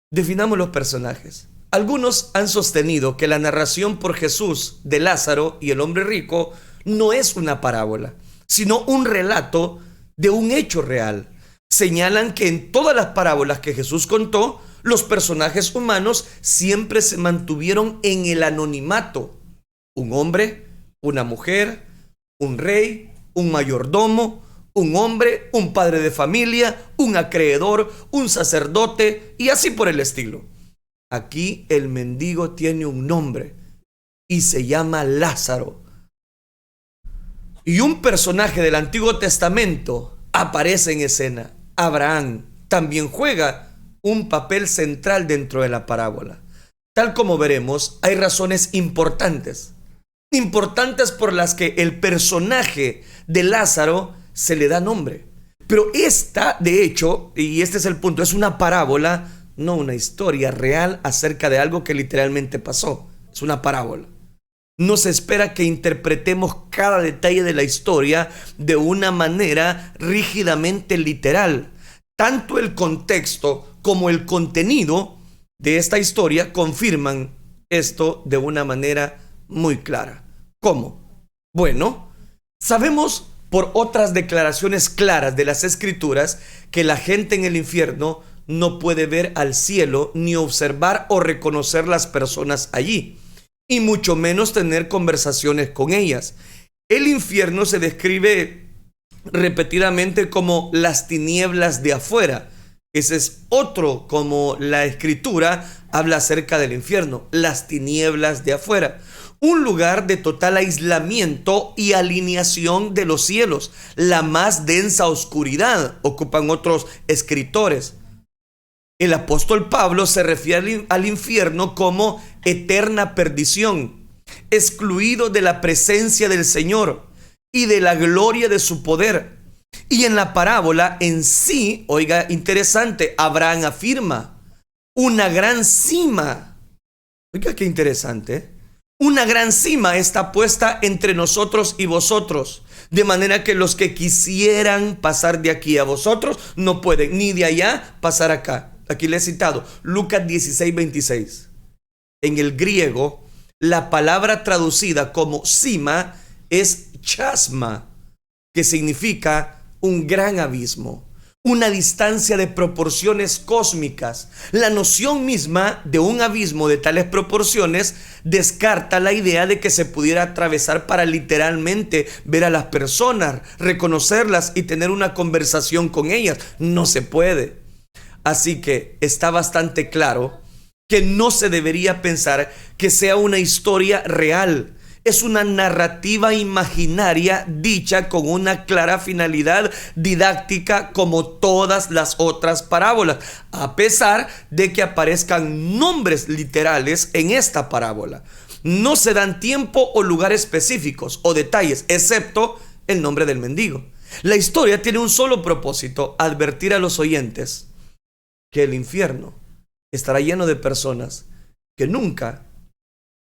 Definamos los personajes. Algunos han sostenido que la narración por Jesús de Lázaro y el hombre rico no es una parábola, sino un relato de un hecho real. Señalan que en todas las parábolas que Jesús contó, los personajes humanos siempre se mantuvieron en el anonimato. Un hombre, una mujer, un rey, un mayordomo, un hombre, un padre de familia, un acreedor, un sacerdote y así por el estilo. Aquí el mendigo tiene un nombre y se llama Lázaro. Y un personaje del Antiguo Testamento aparece en escena. Abraham también juega un papel central dentro de la parábola. Tal como veremos, hay razones importantes por las que el personaje de Lázaro se le da nombre. Pero esta, de hecho, y este es el punto, es una parábola, no una historia real acerca de algo que literalmente pasó. Es una parábola. No se espera que interpretemos cada detalle de la historia de una manera rígidamente literal. Tanto el contexto como el contenido de esta historia confirman esto de una manera muy clara. ¿Cómo? Bueno, sabemos por otras declaraciones claras de las Escrituras que la gente en el infierno no puede ver al cielo ni observar o reconocer las personas allí, y mucho menos tener conversaciones con ellas. El infierno se describe repetidamente como las tinieblas de afuera. Ese es otro como la Escritura habla acerca del infierno, las tinieblas de afuera. Un lugar de total aislamiento y alineación de los cielos, la más densa oscuridad, ocupan otros escritores. El apóstol Pablo se refiere al infierno como eterna perdición, excluido de la presencia del Señor. y de la gloria de su poder. Y en la parábola en sí, oiga, interesante, Abraham afirma una gran cima. Oiga, qué interesante. Una gran cima está puesta entre nosotros y vosotros, de manera que los que quisieran pasar de aquí a vosotros no pueden, ni de allá pasar acá. Aquí le he citado Lucas 16:26. En el griego, la palabra traducida como cima es chasma, que significa un gran abismo, una distancia de proporciones cósmicas. La noción misma de un abismo de tales proporciones descarta la idea de que se pudiera atravesar para literalmente ver a las personas, reconocerlas y tener una conversación con ellas. No se puede. Así que está bastante claro que no se debería pensar que sea una historia real. Es una narrativa imaginaria dicha con una clara finalidad didáctica como todas las otras parábolas, a pesar de que aparezcan nombres literales en esta parábola. No se dan tiempo o lugar específicos o detalles, excepto el nombre del mendigo. La historia tiene un solo propósito: advertir a los oyentes que el infierno estará lleno de personas que nunca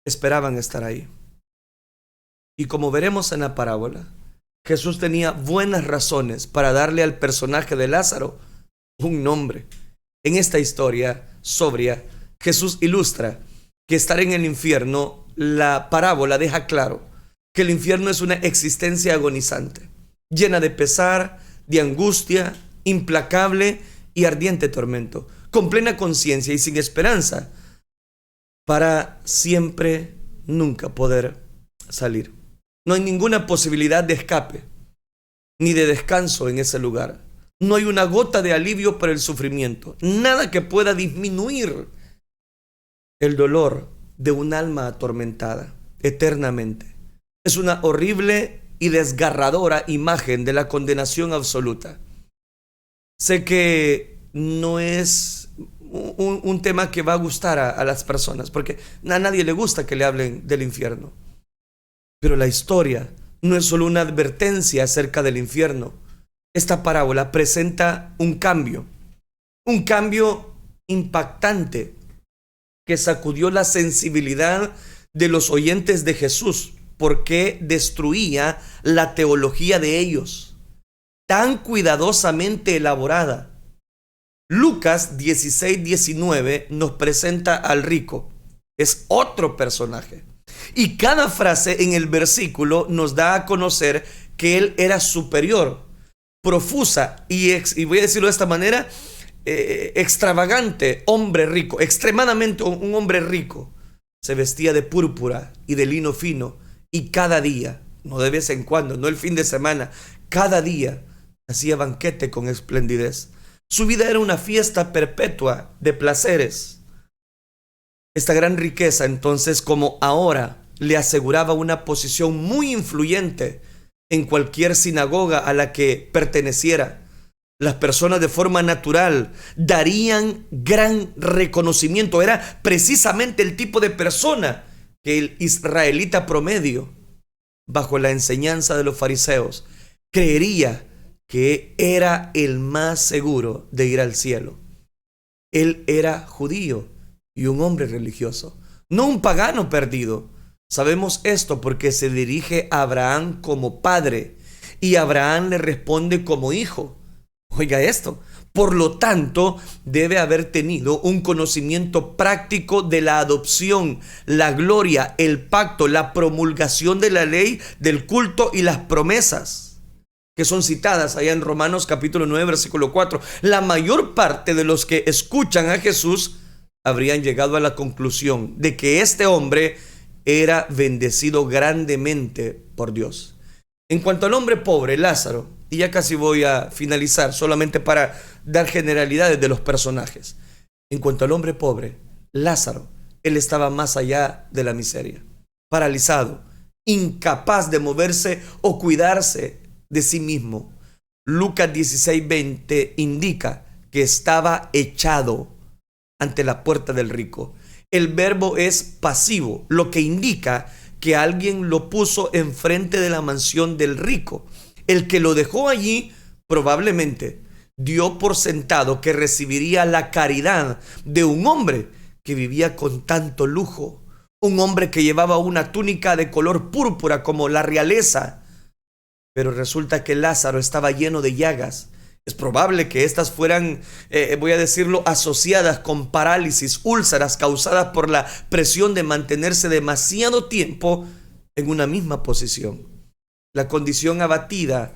esperaban estar ahí. Y como veremos en la parábola, Jesús tenía buenas razones para darle al personaje de Lázaro un nombre. En esta historia sobria, Jesús ilustra que estar en el infierno, la parábola deja claro que el infierno es una existencia agonizante, llena de pesar, de angustia, implacable y ardiente tormento, con plena conciencia y sin esperanza para siempre nunca poder salir. No hay ninguna posibilidad de escape ni de descanso en ese lugar. No hay una gota de alivio para el sufrimiento, nada que pueda disminuir el dolor de un alma atormentada eternamente. Es una horrible y desgarradora imagen de la condenación absoluta. Sé que no es un tema que va a gustar a las personas, porque a nadie le gusta que le hablen del infierno. Pero la historia no es solo una advertencia acerca del infierno. Esta parábola presenta un cambio impactante que sacudió la sensibilidad de los oyentes de Jesús, porque destruía la teología de ellos, tan cuidadosamente elaborada. Lucas 16:19 nos presenta al rico. Es otro personaje. Y cada frase en el versículo nos da a conocer que él era superior, profusa y voy a decirlo de esta manera, extravagante, hombre rico, extremadamente un hombre rico. Se vestía de púrpura y de lino fino, y cada día, no de vez en cuando, no el fin de semana, cada día hacía banquete con esplendidez. Su vida era una fiesta perpetua de placeres. Esta gran riqueza, entonces, como ahora, le aseguraba una posición muy influyente en cualquier sinagoga a la que perteneciera. Las personas de forma natural darían gran reconocimiento. Era precisamente el tipo de persona que el israelita promedio, bajo la enseñanza de los fariseos, creería que era el más seguro de ir al cielo. Él era judío y un hombre religioso, no un pagano perdido. Sabemos esto porque se dirige a Abraham como padre y Abraham le responde como hijo. Oiga esto. Por lo tanto, debe haber tenido un conocimiento práctico de la adopción, la gloria, el pacto, la promulgación de la ley, del culto y las promesas que son citadas allá en Romanos capítulo 9, versículo 4. La mayor parte de los que escuchan a Jesús habrían llegado a la conclusión de que este hombre era bendecido grandemente por Dios. En cuanto al hombre pobre, Lázaro, y ya casi voy a finalizar, solamente para dar generalidades de los personajes. En cuanto al hombre pobre, Lázaro, él estaba más allá de la miseria, paralizado, incapaz de moverse o cuidarse de sí mismo. Lucas 16:20 indica que estaba echado ante la puerta del rico. El verbo es pasivo, lo que indica que alguien lo puso enfrente de la mansión del rico. El que lo dejó allí probablemente dio por sentado que recibiría la caridad de un hombre que vivía con tanto lujo, un hombre que llevaba una túnica de color púrpura como la realeza. Pero resulta que Lázaro estaba lleno de llagas. Es probable que estas fueran, voy a decirlo, asociadas con parálisis, úlceras causadas por la presión de mantenerse demasiado tiempo en una misma posición. La condición abatida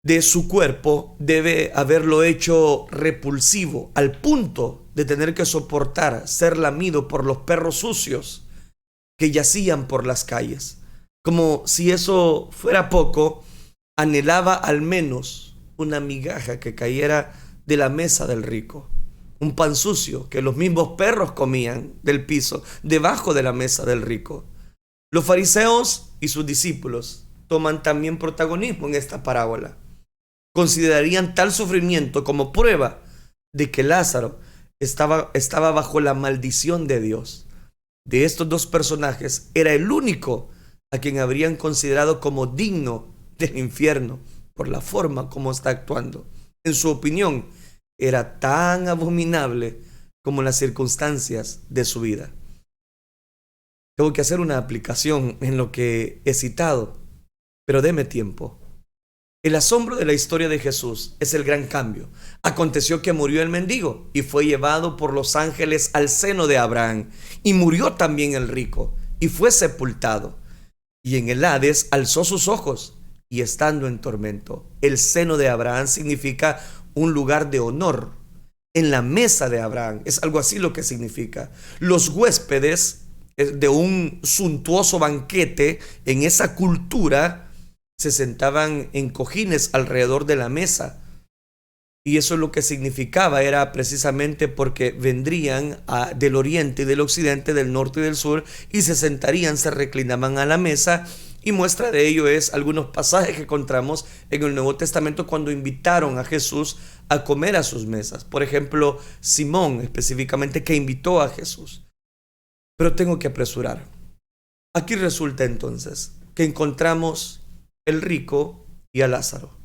de su cuerpo debe haberlo hecho repulsivo al punto de tener que soportar ser lamido por los perros sucios que yacían por las calles. Como si eso fuera poco, anhelaba al menos una migaja que cayera de la mesa del rico, un pan sucio que los mismos perros comían del piso, debajo de la mesa del rico. Los fariseos y sus discípulos toman también protagonismo en esta parábola. Considerarían tal sufrimiento como prueba de que Lázaro estaba bajo la maldición de Dios. De estos dos personajes, era el único a quien habrían considerado como digno del infierno por la forma como está actuando. En su opinión, era tan abominable como las circunstancias de su vida. Tengo que hacer una aplicación en lo que he citado, pero deme tiempo. El asombro de la historia de Jesús es el gran cambio. Aconteció que murió el mendigo y fue llevado por los ángeles al seno de Abraham. Y murió también el rico y fue sepultado. Y en el Hades alzó sus ojos y estando en tormento. El seno de Abraham significa un lugar de honor. En la mesa de Abraham es algo así lo que significa. Los huéspedes de un suntuoso banquete en esa cultura se sentaban en cojines alrededor de la mesa. Y eso lo que significaba era precisamente porque vendrían del oriente y del occidente, del norte y del sur, y se sentarían, se reclinaban a la mesa. Y muestra de ello es algunos pasajes que encontramos en el Nuevo Testamento cuando invitaron a Jesús a comer a sus mesas. Por ejemplo, Simón específicamente, que invitó a Jesús. Pero tengo que apresurar. Aquí resulta entonces que encontramos el rico y a Lázaro.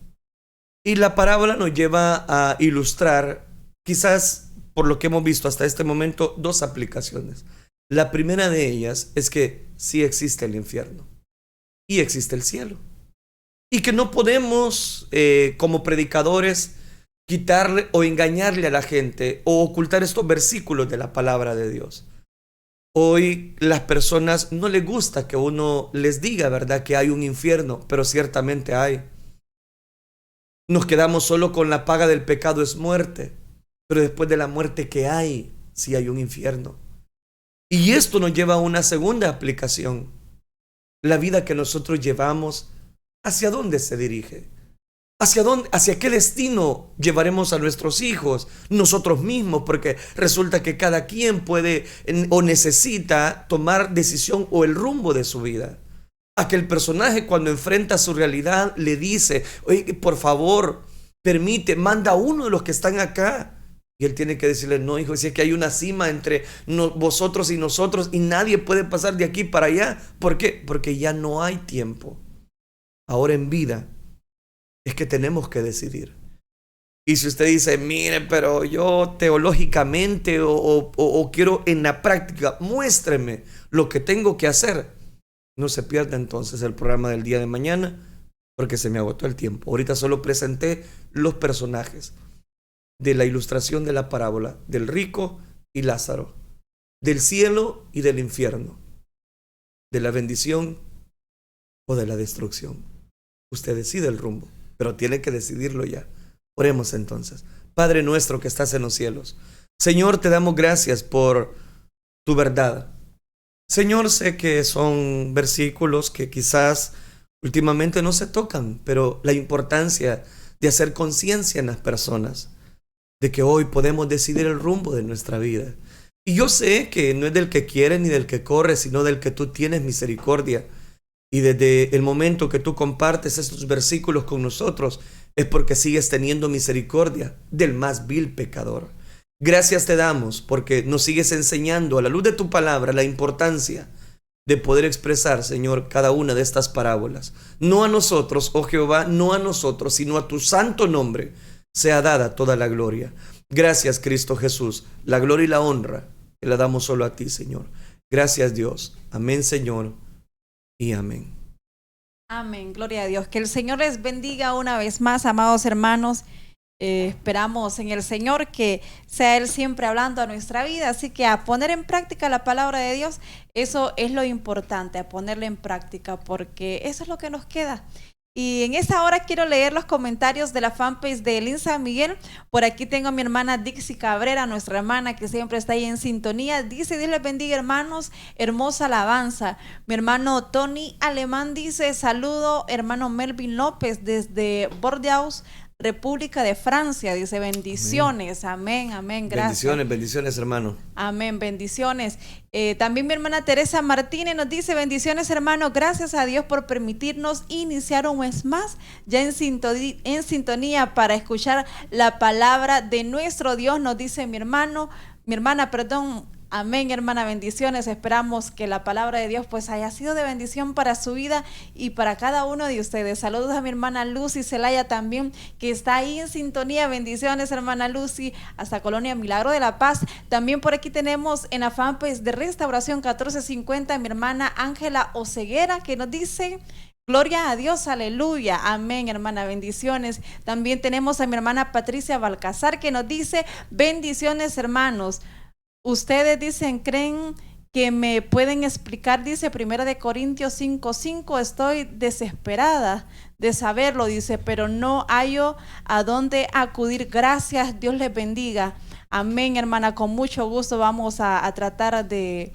Y la parábola nos lleva a ilustrar, quizás por lo que hemos visto hasta este momento, dos aplicaciones. La primera de ellas es que sí existe el infierno y existe el cielo. Y que no podemos, como predicadores, quitarle o engañarle a la gente o ocultar estos versículos de la palabra de Dios. Hoy las personas no les gusta que uno les diga, ¿verdad?, que hay un infierno, pero ciertamente hay. Nos quedamos solo con la paga del pecado es muerte, pero después de la muerte, ¿qué hay? Si hay un infierno. Y esto nos lleva a una segunda aplicación. La vida que nosotros llevamos, ¿hacia dónde se dirige? ¿Hacia qué destino llevaremos a nuestros hijos, nosotros mismos? Porque resulta que cada quien puede o necesita tomar decisión o el rumbo de su vida. Aquel personaje, cuando enfrenta su realidad, le dice: oye, por favor, manda a uno de los que están acá. Y él tiene que decirle: no, hijo, si es que hay una cima entre vosotros y nosotros y nadie puede pasar de aquí para allá. ¿Por qué? Porque ya no hay tiempo. Ahora en vida es que tenemos que decidir. Y si usted dice: mire, pero yo teológicamente o quiero en la práctica, muéstreme lo que tengo que hacer. No se pierda entonces el programa del día de mañana, porque se me agotó el tiempo. Ahorita solo presenté los personajes de la ilustración de la parábola del rico y Lázaro, del cielo y del infierno, de la bendición o de la destrucción. Usted decide el rumbo, pero tiene que decidirlo ya. Oremos entonces. Padre nuestro que estás en los cielos, Señor, te damos gracias por tu verdad. Señor, sé que son versículos que quizás últimamente no se tocan, pero la importancia de hacer conciencia en las personas de que hoy podemos decidir el rumbo de nuestra vida. Y yo sé que no es del que quiere ni del que corre, sino del que tú tienes misericordia. Y desde el momento que tú compartes estos versículos con nosotros, es porque sigues teniendo misericordia del más vil pecador. Gracias te damos porque nos sigues enseñando a la luz de tu palabra la importancia de poder expresar, Señor, cada una de estas parábolas. No a nosotros, oh Jehová, no a nosotros, sino a tu santo nombre sea dada toda la gloria. Gracias, Cristo Jesús. La gloria y la honra que la damos solo a ti, Señor. Gracias, Dios. Amén, Señor, y amén. Amén, gloria a Dios. Que el Señor les bendiga una vez más, amados hermanos. Esperamos en el Señor que sea Él siempre hablando a nuestra vida, así que a poner en práctica la palabra de Dios, eso es lo importante, a ponerla en práctica, porque eso es lo que nos queda. Y en esta hora quiero leer los comentarios de la fanpage de Elín San Miguel. Por aquí tengo a mi hermana Dixie Cabrera, nuestra hermana que siempre está ahí en sintonía. Dice: Dios les bendiga, hermanos, hermosa alabanza. Mi hermano Tony Alemán dice: saludo, hermano Melvin López desde Bordeaux, República de Francia. Dice: bendiciones, amén, amén, gracias. Bendiciones, hermano. Amén, bendiciones. También mi hermana Teresa Martínez nos dice: bendiciones, hermano, gracias a Dios por permitirnos iniciar un mes más ya en sintonía para escuchar la palabra de nuestro Dios, nos dice mi hermana, perdón. Amén, hermana, bendiciones. Esperamos que la palabra de Dios pues haya sido de bendición para su vida y para cada uno de ustedes. Saludos a mi hermana Lucy Celaya también, que está ahí en sintonía. Bendiciones, hermana Lucy, hasta Colonia Milagro de la Paz. También por aquí tenemos en la fanpage de Restauración 1450 mi hermana Ángela Oceguera, que nos dice: gloria a Dios, aleluya, amén, hermana, bendiciones. También tenemos a mi hermana Patricia Balcazar, que nos dice: bendiciones, hermanos. Ustedes dicen, creen que me pueden explicar, dice 1 Corintios 5:5, estoy desesperada de saberlo, dice, pero no hallo a dónde acudir. Gracias, Dios les bendiga. Amén, hermana, con mucho gusto vamos a tratar de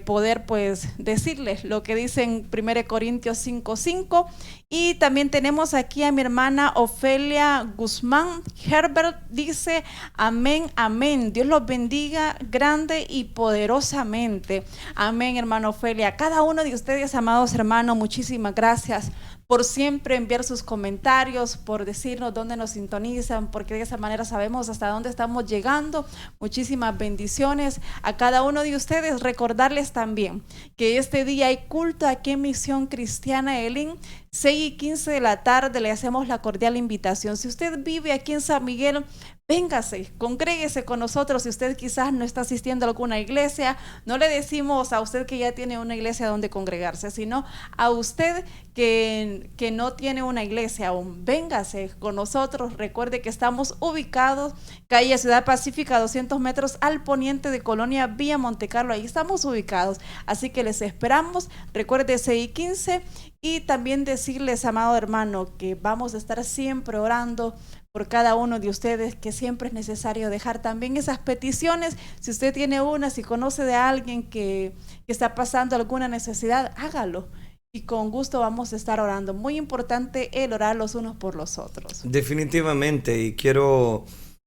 poder pues decirles lo que dice en 1 Corintios 5:5. Y también tenemos aquí a mi hermana Ofelia Guzmán Herbert, dice: amén, amén, Dios los bendiga grande y poderosamente. Amén, hermana Ofelia. Cada uno de ustedes, amados hermanos, muchísimas gracias por siempre enviar sus comentarios, por decirnos dónde nos sintonizan, porque de esa manera sabemos hasta dónde estamos llegando. Muchísimas bendiciones a cada uno de ustedes. Recordarles también que este día hay culto aquí en Misión Cristiana Elín, 6:15 de la tarde. Le hacemos la cordial invitación. Si usted vive aquí en San Miguel, véngase, congréguese con nosotros. Si usted quizás no está asistiendo a alguna iglesia, no le decimos a usted que ya tiene una iglesia donde congregarse, sino a usted que no tiene una iglesia aún. Véngase con nosotros. Recuerde que estamos ubicados calle Ciudad Pacífica, 200 metros al poniente de Colonia Villa Montecarlo. Ahí estamos ubicados, así que les esperamos. Recuerde 6:15. Y también decirles, amado hermano, que vamos a estar siempre orando por cada uno de ustedes, que siempre es necesario dejar también esas peticiones. Si usted tiene una, si conoce de alguien que está pasando alguna necesidad, hágalo. Y con gusto vamos a estar orando. Muy importante el orar los unos por los otros. Definitivamente, y quiero...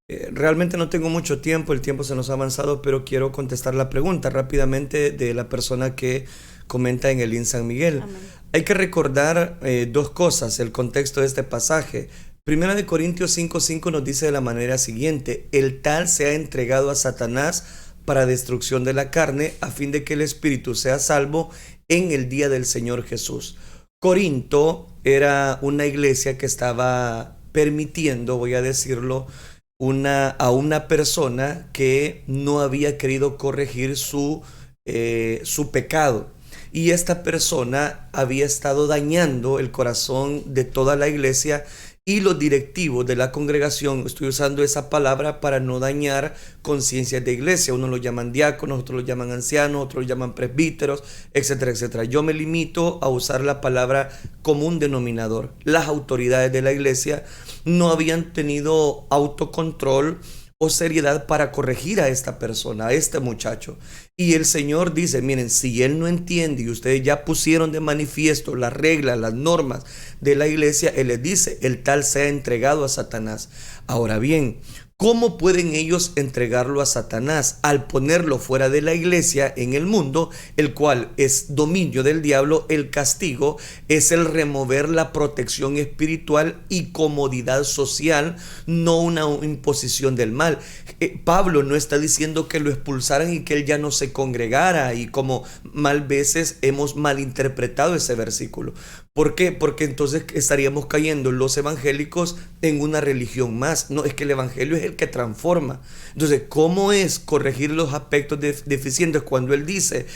realmente no tengo mucho tiempo, el tiempo se nos ha avanzado, pero quiero contestar la pregunta rápidamente de la persona que comenta en Elín San Miguel. Amén. Hay que recordar dos cosas, el contexto de este pasaje. 1 Corintios 5:5 nos dice de la manera siguiente: el tal se ha entregado a Satanás para destrucción de la carne, a fin de que el espíritu sea salvo en el día del Señor Jesús. Corinto era una iglesia que estaba permitiendo, voy a decirlo, a una persona que no había querido corregir su pecado. Y esta persona había estado dañando el corazón de toda la iglesia y los directivos de la congregación. Estoy usando esa palabra para no dañar conciencias de iglesia. Unos lo llaman diáconos, otros lo llaman ancianos, otros lo llaman presbíteros, etcétera, etcétera. Yo me limito a usar la palabra común denominador. Las autoridades de la iglesia no habían tenido autocontrol o seriedad para corregir a esta persona, a este muchacho. Y el Señor dice, miren, si él no entiende y ustedes ya pusieron de manifiesto las reglas, las normas de la iglesia, él les dice, el tal se ha entregado a Satanás. Ahora bien, ¿Cómo pueden ellos entregarlo a Satanás al ponerlo fuera de la iglesia en el mundo, el cual es dominio del diablo? El castigo es el remover la protección espiritual y comodidad social, no una imposición del mal. Pablo no está diciendo que lo expulsaran y que él ya no se congregara, y como mal veces hemos malinterpretado ese versículo. ¿Por qué? Porque entonces estaríamos cayendo los evangélicos en una religión más. No, es que el evangelio es el que transforma. Entonces, ¿cómo es corregir los aspectos deficientes cuando él dice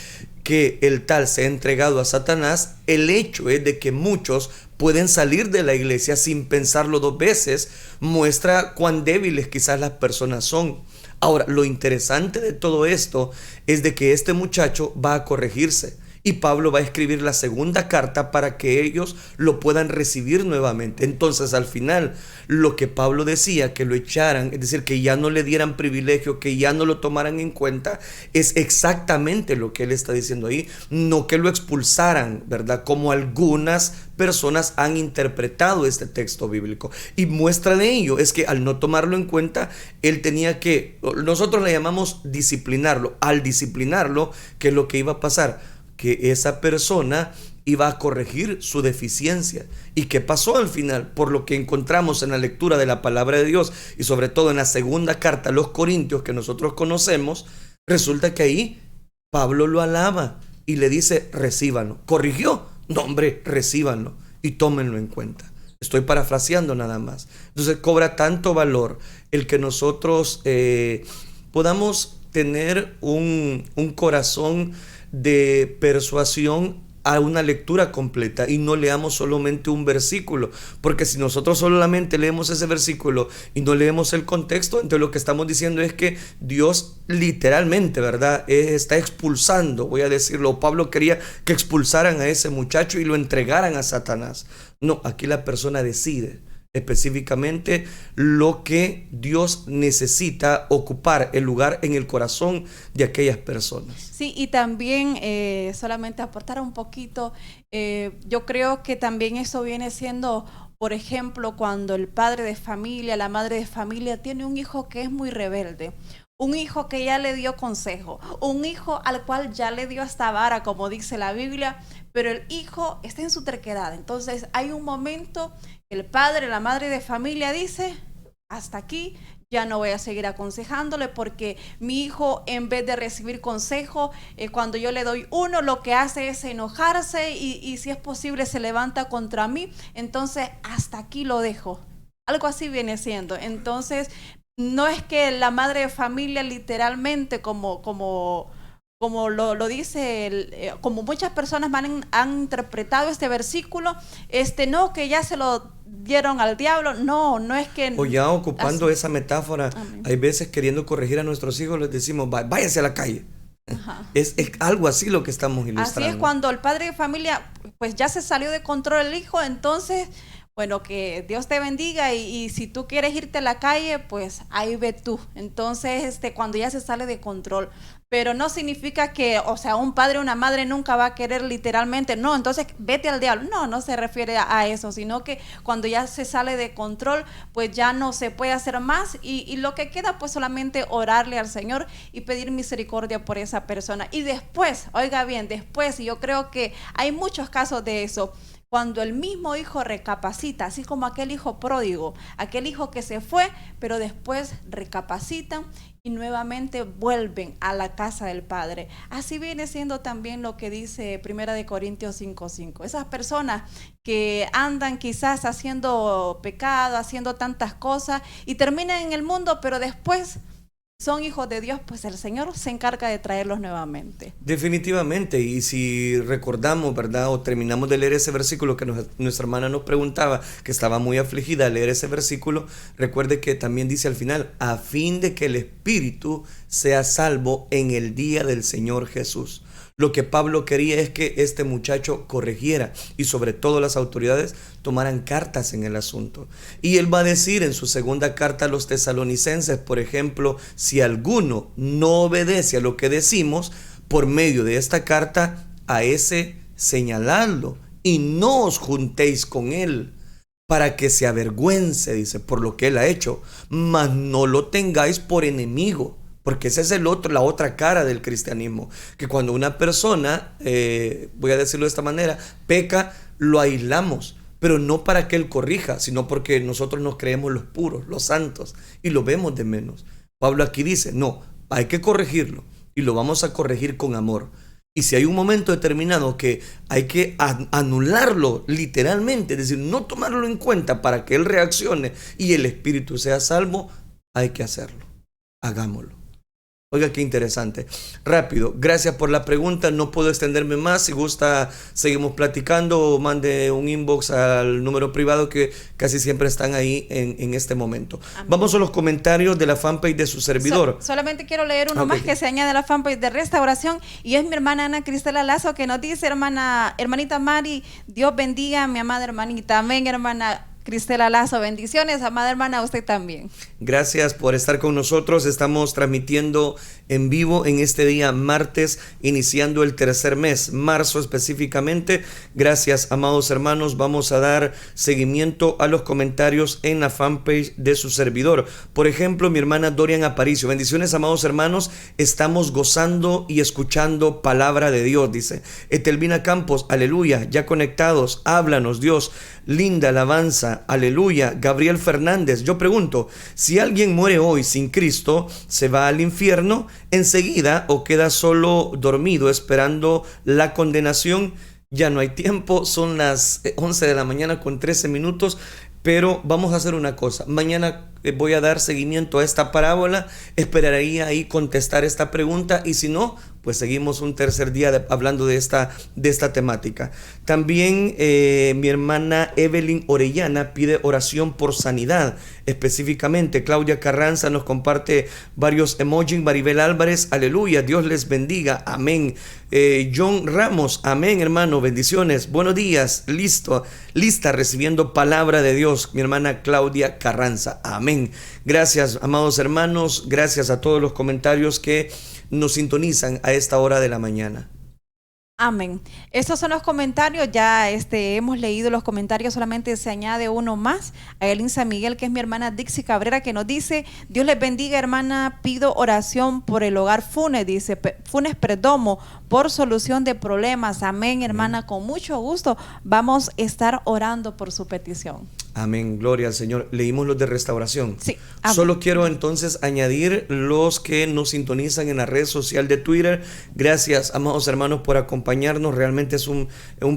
que el tal se ha entregado a Satanás? El hecho es de que muchos pueden salir de la iglesia sin pensarlo dos veces. Muestra cuán débiles quizás las personas son. Ahora, lo interesante de todo esto es de que este muchacho va a corregirse. Y Pablo va a escribir la segunda carta para que ellos lo puedan recibir nuevamente. Entonces, al final, lo que Pablo decía, que lo echaran, es decir, que ya no le dieran privilegio, que ya no lo tomaran en cuenta, es exactamente lo que él está diciendo ahí. No que lo expulsaran, ¿verdad? Como algunas personas han interpretado este texto bíblico. Y muestra de ello es que al no tomarlo en cuenta, él tenía que, nosotros le llamamos disciplinarlo. Al disciplinarlo, ¿qué es lo que iba a pasar? Que esa persona iba a corregir su deficiencia. ¿Y qué pasó al final? Por lo que encontramos en la lectura de la palabra de Dios y sobre todo en la segunda carta a los Corintios que nosotros conocemos, resulta que ahí Pablo lo alaba y le dice: recíbanlo. ¿Corrigió? No, hombre, recíbanlo y tómenlo en cuenta. Estoy parafraseando nada más. Entonces cobra tanto valor el que nosotros podamos tener un corazón de persuasión a una lectura completa y no leamos solamente un versículo, porque si nosotros solamente leemos ese versículo y no leemos el contexto, entonces lo que estamos diciendo es que Dios literalmente, ¿verdad?, está expulsando, voy a decirlo. Pablo quería que expulsaran a ese muchacho y lo entregaran a Satanás. No, aquí la persona decide específicamente lo que Dios necesita ocupar el lugar en el corazón de aquellas personas. Sí, y también solamente aportar un poquito, yo creo que también eso viene siendo, por ejemplo, cuando el padre de familia, la madre de familia tiene un hijo que es muy rebelde, un hijo que ya le dio consejo, un hijo al cual ya le dio hasta vara, como dice la Biblia, pero el hijo está en su terquedad. Entonces hay un momento que el padre, la madre de familia dice: hasta aquí, ya no voy a seguir aconsejándole, porque mi hijo, en vez de recibir consejo, cuando yo le doy uno, lo que hace es enojarse y si es posible se levanta contra mí. Entonces hasta aquí lo dejo. Algo así viene siendo. Entonces no es que la madre de familia literalmente como lo dice, como muchas personas han interpretado este versículo, no, que ya se lo dieron al diablo. No es que... O ya ocupando así, esa metáfora, amén, hay veces queriendo corregir a nuestros hijos, les decimos: váyase a la calle. ajá. Es algo así lo que estamos ilustrando. Así es, cuando el padre de familia pues ya se salió de control el hijo, entonces, bueno, que Dios te bendiga y si tú quieres irte a la calle, pues ahí ve tú. Entonces, cuando ya se sale de control. Pero no significa que, o sea, un padre o una madre nunca va a querer literalmente, no, entonces vete al diablo. No se refiere a eso, sino que cuando ya se sale de control, pues ya no se puede hacer más y lo que queda pues solamente orarle al Señor y pedir misericordia por esa persona. Y después, oiga bien, después, y yo creo que hay muchos casos de eso, cuando el mismo hijo recapacita, así como aquel hijo pródigo, aquel hijo que se fue, pero después recapacitan y nuevamente vuelven a la casa del Padre. Así viene siendo también lo que dice 1 Corintios 5:5. Esas personas que andan quizás haciendo pecado, haciendo tantas cosas y terminan en el mundo, pero después son hijos de Dios, pues el Señor se encarga de traerlos nuevamente. Definitivamente, y si recordamos, ¿verdad?, o terminamos de leer ese versículo que nuestra hermana nos preguntaba, que estaba muy afligida al leer ese versículo, recuerde que también dice al final: a fin de que el espíritu sea salvo en el día del Señor Jesús. Lo que Pablo quería es que este muchacho corrigiera y sobre todo las autoridades tomaran cartas en el asunto. Y él va a decir en su segunda carta a los tesalonicenses, por ejemplo: si alguno no obedece a lo que decimos, por medio de esta carta, a ese señaladlo y no os juntéis con él. para que se avergüence, dice, por lo que él ha hecho, mas no lo tengáis por enemigo. Porque esa es la otra cara del cristianismo, que cuando una persona, voy a decirlo de esta manera, peca, lo aislamos, pero no para que él corrija, sino porque nosotros nos creemos los puros, los santos, y lo vemos de menos. Pablo aquí dice, no, hay que corregirlo, y lo vamos a corregir con amor. Y si hay un momento determinado que hay que anularlo literalmente, es decir, no tomarlo en cuenta para que él reaccione y el espíritu sea salvo, hay que hacerlo. Hagámoslo. Oiga, qué interesante. Rápido, gracias por la pregunta. No puedo extenderme más. Si gusta, seguimos platicando o mande un inbox al número privado que casi siempre están ahí en este momento. Amén. Vamos a los comentarios de la fanpage de su servidor. Solamente quiero leer uno más que se añade a la fanpage de Restauración y es mi hermana Ana Cristela Lazo que nos dice, hermanita Mari, Dios bendiga a mi amada hermanita. Amén, hermana Cristela Lazo, bendiciones, amada hermana, a usted también. Gracias por estar con nosotros. Estamos transmitiendo en vivo en este día martes, iniciando el tercer mes, marzo específicamente. Gracias, amados hermanos. Vamos a dar seguimiento a los comentarios en la fanpage de su servidor. Por ejemplo, mi hermana Dorian Aparicio. Bendiciones, amados hermanos. Estamos gozando y escuchando palabra de Dios, dice. Etelvina Campos, aleluya, ya conectados, háblanos Dios. Linda alabanza, aleluya. Gabriel Fernández, yo pregunto, si alguien muere hoy sin Cristo, ¿se va al infierno enseguida o queda solo dormido esperando la condenación? Ya no hay tiempo, son las 11 de la mañana con 13 minutos, pero vamos a hacer una cosa. Mañana voy a dar seguimiento a esta parábola, esperaría ahí contestar esta pregunta y si no, pues seguimos un tercer día hablando de esta temática. También mi hermana Evelyn Orellana pide oración por sanidad, específicamente. Claudia Carranza nos comparte varios emojis. Maribel Álvarez, aleluya, Dios les bendiga, amén. John Ramos, amén, hermano, bendiciones, buenos días, lista, recibiendo palabra de Dios, mi hermana Claudia Carranza, amén. Gracias, amados hermanos, gracias a todos los comentarios que nos sintonizan a esta hora de la mañana. Amén. Estos son los comentarios, ya hemos leído los comentarios, solamente se añade uno más, a Elin San Miguel, que es mi hermana Dixie Cabrera, que nos dice, Dios les bendiga, hermana, pido oración por el hogar Funes, dice, Funes Perdomo, por solución de problemas, amén, hermana, con mucho gusto, vamos a estar orando por su petición. Amén, gloria al Señor. Leímos los de Restauración. Sí. Solo quiero entonces añadir los que nos sintonizan en la red social de Twitter. Gracias, amados hermanos, por acompañarnos. Realmente es un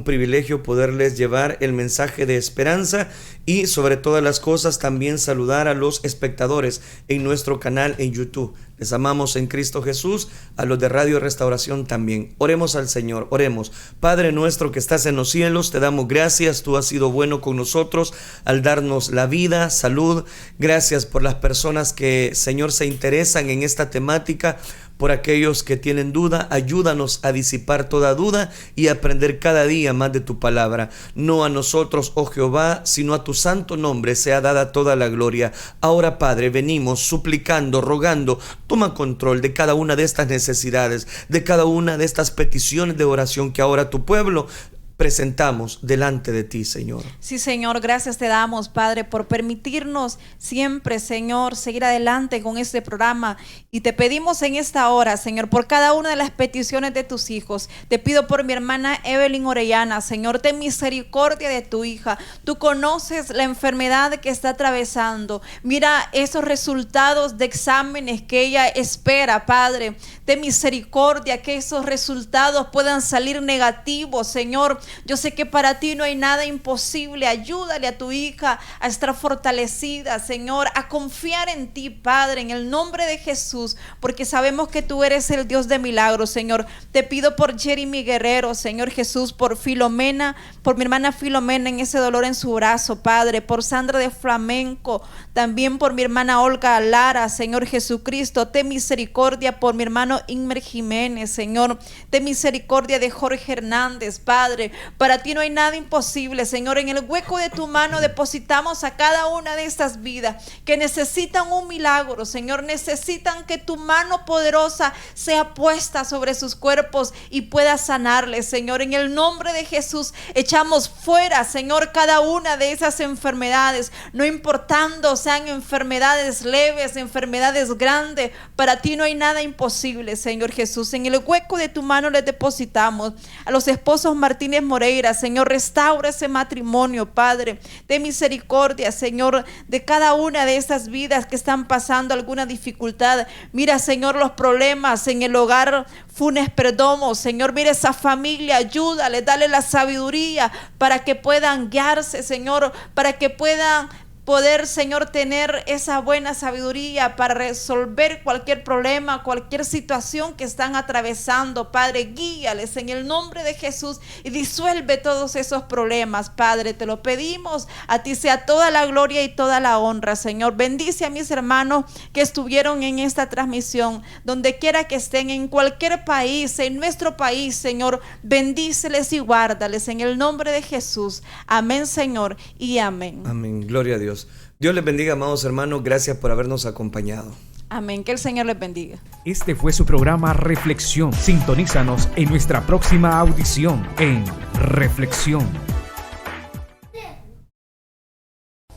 privilegio poderles llevar el mensaje de esperanza y sobre todas las cosas también saludar a los espectadores en nuestro canal en YouTube. Les amamos en Cristo Jesús, a los de Radio Restauración también. Oremos al Señor, oremos. Padre nuestro que estás en los cielos, te damos gracias, tú has sido bueno con nosotros al darnos la vida, salud. Gracias por las personas que, Señor, se interesan en esta temática. Por aquellos que tienen duda, ayúdanos a disipar toda duda y aprender cada día más de tu palabra. No a nosotros, oh Jehová, sino a tu santo nombre sea dada toda la gloria. Ahora, Padre, venimos suplicando, rogando, toma control de cada una de estas necesidades, de cada una de estas peticiones de oración que ahora tu pueblo presentamos delante de ti, Señor. Sí, Señor, gracias te damos, Padre, por permitirnos siempre, Señor, seguir adelante con este programa. Y te pedimos en esta hora, Señor, por cada una de las peticiones de tus hijos. Te pido por mi hermana Evelyn Orellana, Señor, ten misericordia de tu hija. Tú conoces la enfermedad que está atravesando. Mira esos resultados de exámenes que ella espera, Padre. Ten misericordia, que esos resultados puedan salir negativos, Señor. Yo sé que para ti no hay nada imposible. Ayúdale a tu hija a estar fortalecida, Señor, a confiar en ti, Padre, en el nombre de Jesús, porque sabemos que tú eres el Dios de milagros, Señor. Te pido por Jeremy Guerrero, Señor Jesús, por Filomena, por mi hermana Filomena en ese dolor en su brazo, Padre, por Sandra de Flamenco, también por mi hermana Olga Lara, Señor Jesucristo. Ten misericordia por mi hermano Inmer Jiménez, Señor. Ten misericordia de Jorge Hernández, Padre, Para ti no hay nada imposible, Señor. En el hueco de tu mano depositamos a cada una de estas vidas que necesitan un milagro, Señor. Necesitan que tu mano poderosa sea puesta sobre sus cuerpos y pueda sanarles, Señor. En el nombre de Jesús echamos fuera, Señor, cada una de esas enfermedades, no importando sean enfermedades leves, enfermedades grandes. Para ti no hay nada imposible, Señor Jesús. En el hueco de tu mano les depositamos a los esposos Martínez Moreira, Señor. Restaura ese matrimonio, Padre, de misericordia, Señor, de cada una de esas vidas que están pasando alguna dificultad. Mira, Señor, los problemas en el hogar Funes Perdomo, Señor. Mira esa familia, ayúdale, dale la sabiduría para que puedan guiarse, Señor, para que puedan poder, Señor, tener esa buena sabiduría para resolver cualquier problema, cualquier situación que están atravesando. Padre, guíales en el nombre de Jesús y disuelve todos esos problemas, Padre. Te lo pedimos, a ti sea toda la gloria y toda la honra, Señor. Bendice a mis hermanos que estuvieron en esta transmisión, donde quiera que estén, en cualquier país, en nuestro país, Señor. Bendíceles y guárdales en el nombre de Jesús. Amén, Señor, y amén. Amén, gloria a Dios. Dios les bendiga, amados hermanos. Gracias por habernos acompañado. Amén, que el Señor les bendiga. Este fue su programa Reflexión. Sintonízanos en nuestra próxima audición en Reflexión.